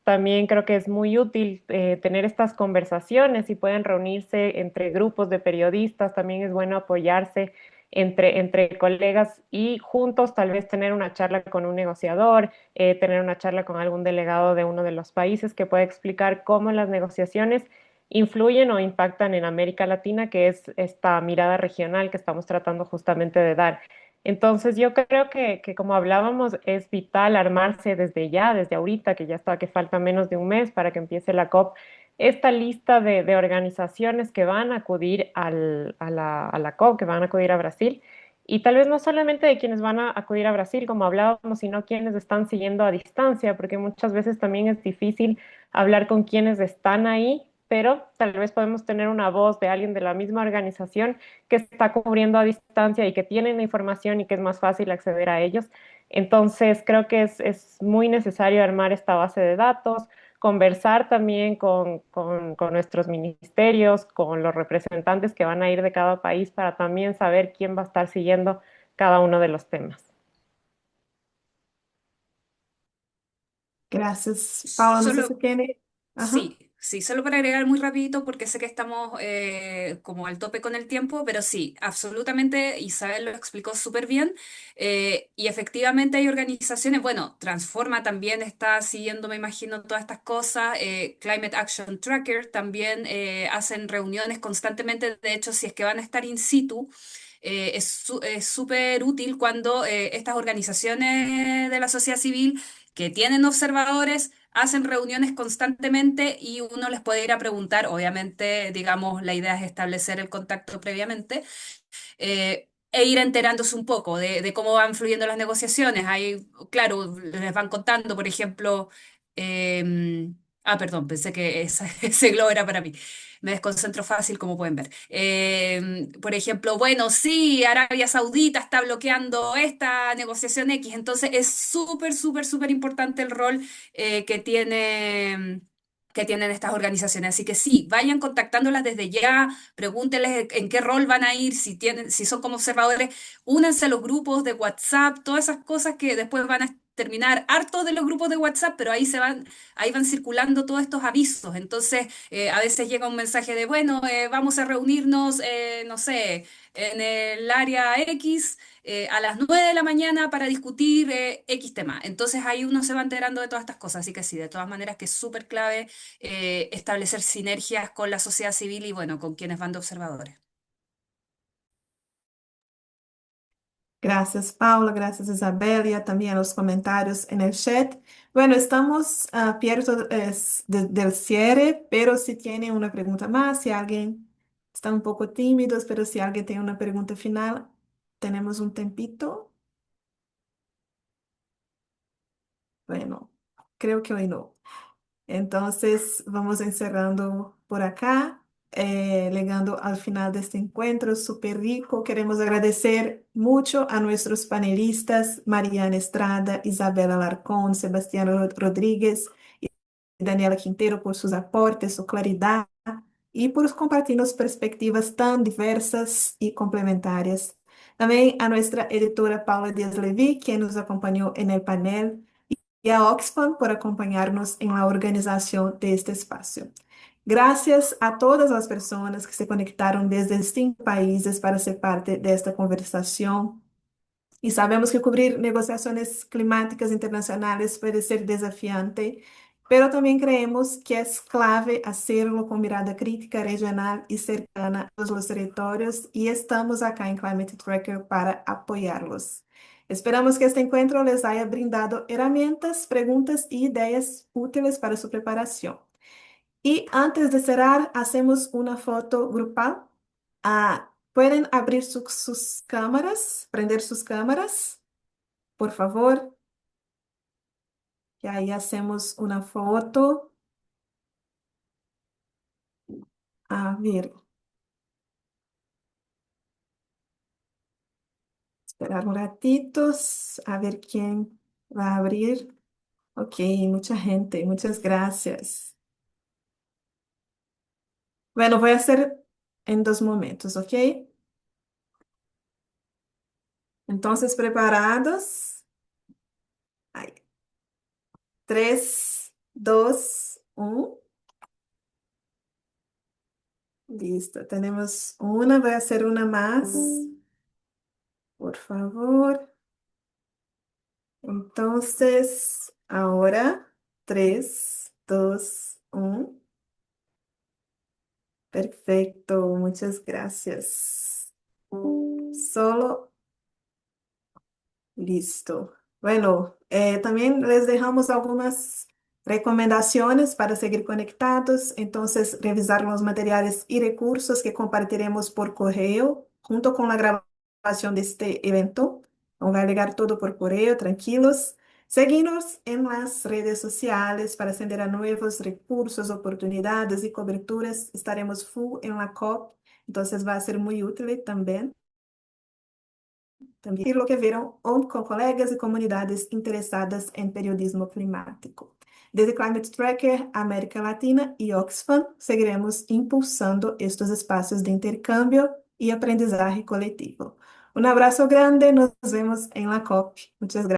También creo que es muy útil tener estas conversaciones y pueden reunirse entre grupos de periodistas, también es bueno apoyarse entre colegas y juntos tal vez tener una charla con un negociador, tener una charla con algún delegado de uno de los países que pueda explicar cómo las negociaciones influyen o impactan en América Latina, que es esta mirada regional que estamos tratando justamente de dar. Entonces, yo creo que como hablábamos, es vital armarse desde ya, desde ahorita, que ya está, que falta menos de un mes para que empiece la COP, esta lista de organizaciones que van a acudir a la COP, que van a acudir a Brasil, y tal vez no solamente de quienes van a acudir a Brasil, como hablábamos, sino quienes están siguiendo a distancia, porque muchas veces también es difícil hablar con quienes están ahí, pero tal vez podemos tener una voz de alguien de la misma organización que está cubriendo a distancia y que tienen la información y que es más fácil acceder a ellos. Entonces, creo que es muy necesario armar esta base de datos, conversar también con nuestros ministerios, con los representantes que van a ir de cada país para también saber quién va a estar siguiendo cada uno de los temas. Gracias, Paula. No sé si Solo, tiene... Ajá. sí, sí, solo para agregar muy rapidito porque sé que estamos como al tope con el tiempo, pero sí, absolutamente, Isabel lo explicó súper bien y efectivamente hay organizaciones, bueno, Transforma también está siguiendo, me imagino, todas estas cosas, Climate Action Tracker también hacen reuniones constantemente, de hecho, si es que van a estar in situ. Es súper útil cuando estas organizaciones de la sociedad civil que tienen observadores hacen reuniones constantemente y uno les puede ir a preguntar, obviamente, digamos, la idea es establecer el contacto previamente, e ir enterándose un poco de cómo van fluyendo las negociaciones. Ahí, claro, les van contando, por ejemplo, perdón, pensé que ese globo era para mí. Me desconcentro fácil, como pueden ver. Por ejemplo, bueno, sí, Arabia Saudita está bloqueando esta negociación X, entonces es súper, súper, súper importante el rol que que tienen estas organizaciones. Así que sí, vayan contactándolas desde ya, pregúntenles en qué rol van a ir, si tienen, si son como observadores, únanse a los grupos de WhatsApp, todas esas cosas que después van a terminar hartos de los grupos de WhatsApp, pero ahí van circulando todos estos avisos. Entonces, a veces llega un mensaje de, bueno, vamos a reunirnos, no sé, en el área X a las 9 de la mañana para discutir X tema. Entonces ahí uno se va enterando de todas estas cosas. Así que sí, de todas maneras que es súper clave establecer sinergias con la sociedad civil y bueno, con quienes van de observadores. Gracias, Paula. Gracias, Isabel, y también a los comentarios en el chat. Bueno, estamos perto del cierre, pero si tienen una pregunta más, si alguien está un poco tímidos, pero si alguien tiene una pregunta final, tenemos un tempito. Bueno, creo que hoy no. Entonces, vamos encerrando por acá, llegando al final de este encuentro súper rico. Queremos agradecer mucho a nuestros panelistas, Mariana Estrada, Isabel Alarcón, Sebastián Rodríguez y Daniela Quintero por sus aportes, su claridad y por compartirnos perspectivas tan diversas y complementarias. También a nuestra editora Paula Díaz Levy, quien nos acompañó en el panel a Oxfam por acompañarnos en la organización de este espacio. Gracias a todas las personas que se conectaron desde 5 países para ser parte de esta conversación. Y sabemos que cubrir negociaciones climáticas internacionales puede ser desafiante, pero también creemos que es clave hacerlo con mirada crítica, regional y cercana a todos los territorios, y estamos acá en Climate Tracker para apoyarlos. Esperamos que este encuentro les haya brindado herramientas, preguntas y ideas útiles para su preparación. Y antes de cerrar, hacemos una foto grupal. ¿Pueden abrir sus cámaras, prender sus cámaras, por favor? Y ahí hacemos una foto. A ver, esperar un ratito, a ver quién va a abrir. Ok, mucha gente, muchas gracias. Bueno, voy a hacer en 2 momentos, ¿ok? Entonces, preparados. Ahí. 3, 2, 1. Listo, tenemos una, voy a hacer una más, por favor. Entonces, ahora, 3, 2, 1. Perfecto, muchas gracias. Solo listo. Bueno, también les dejamos algunas recomendaciones para seguir conectados. Entonces, revisar los materiales y recursos que compartiremos por correo junto con la grabación de este evento. Vamos a llegar todo por correo, tranquilos. Seguimos en las redes sociales para ascender a nuevos recursos, oportunidades y coberturas. Estaremos full en la COP, entonces va a ser muy útil también. También lo que vieron con colegas y comunidades interesadas en periodismo climático. Desde Climate Tracker, América Latina y Oxfam, seguiremos impulsando estos espacios de intercambio y aprendizaje colectivo. Un abrazo grande, nos vemos en la COP. Muchas gracias.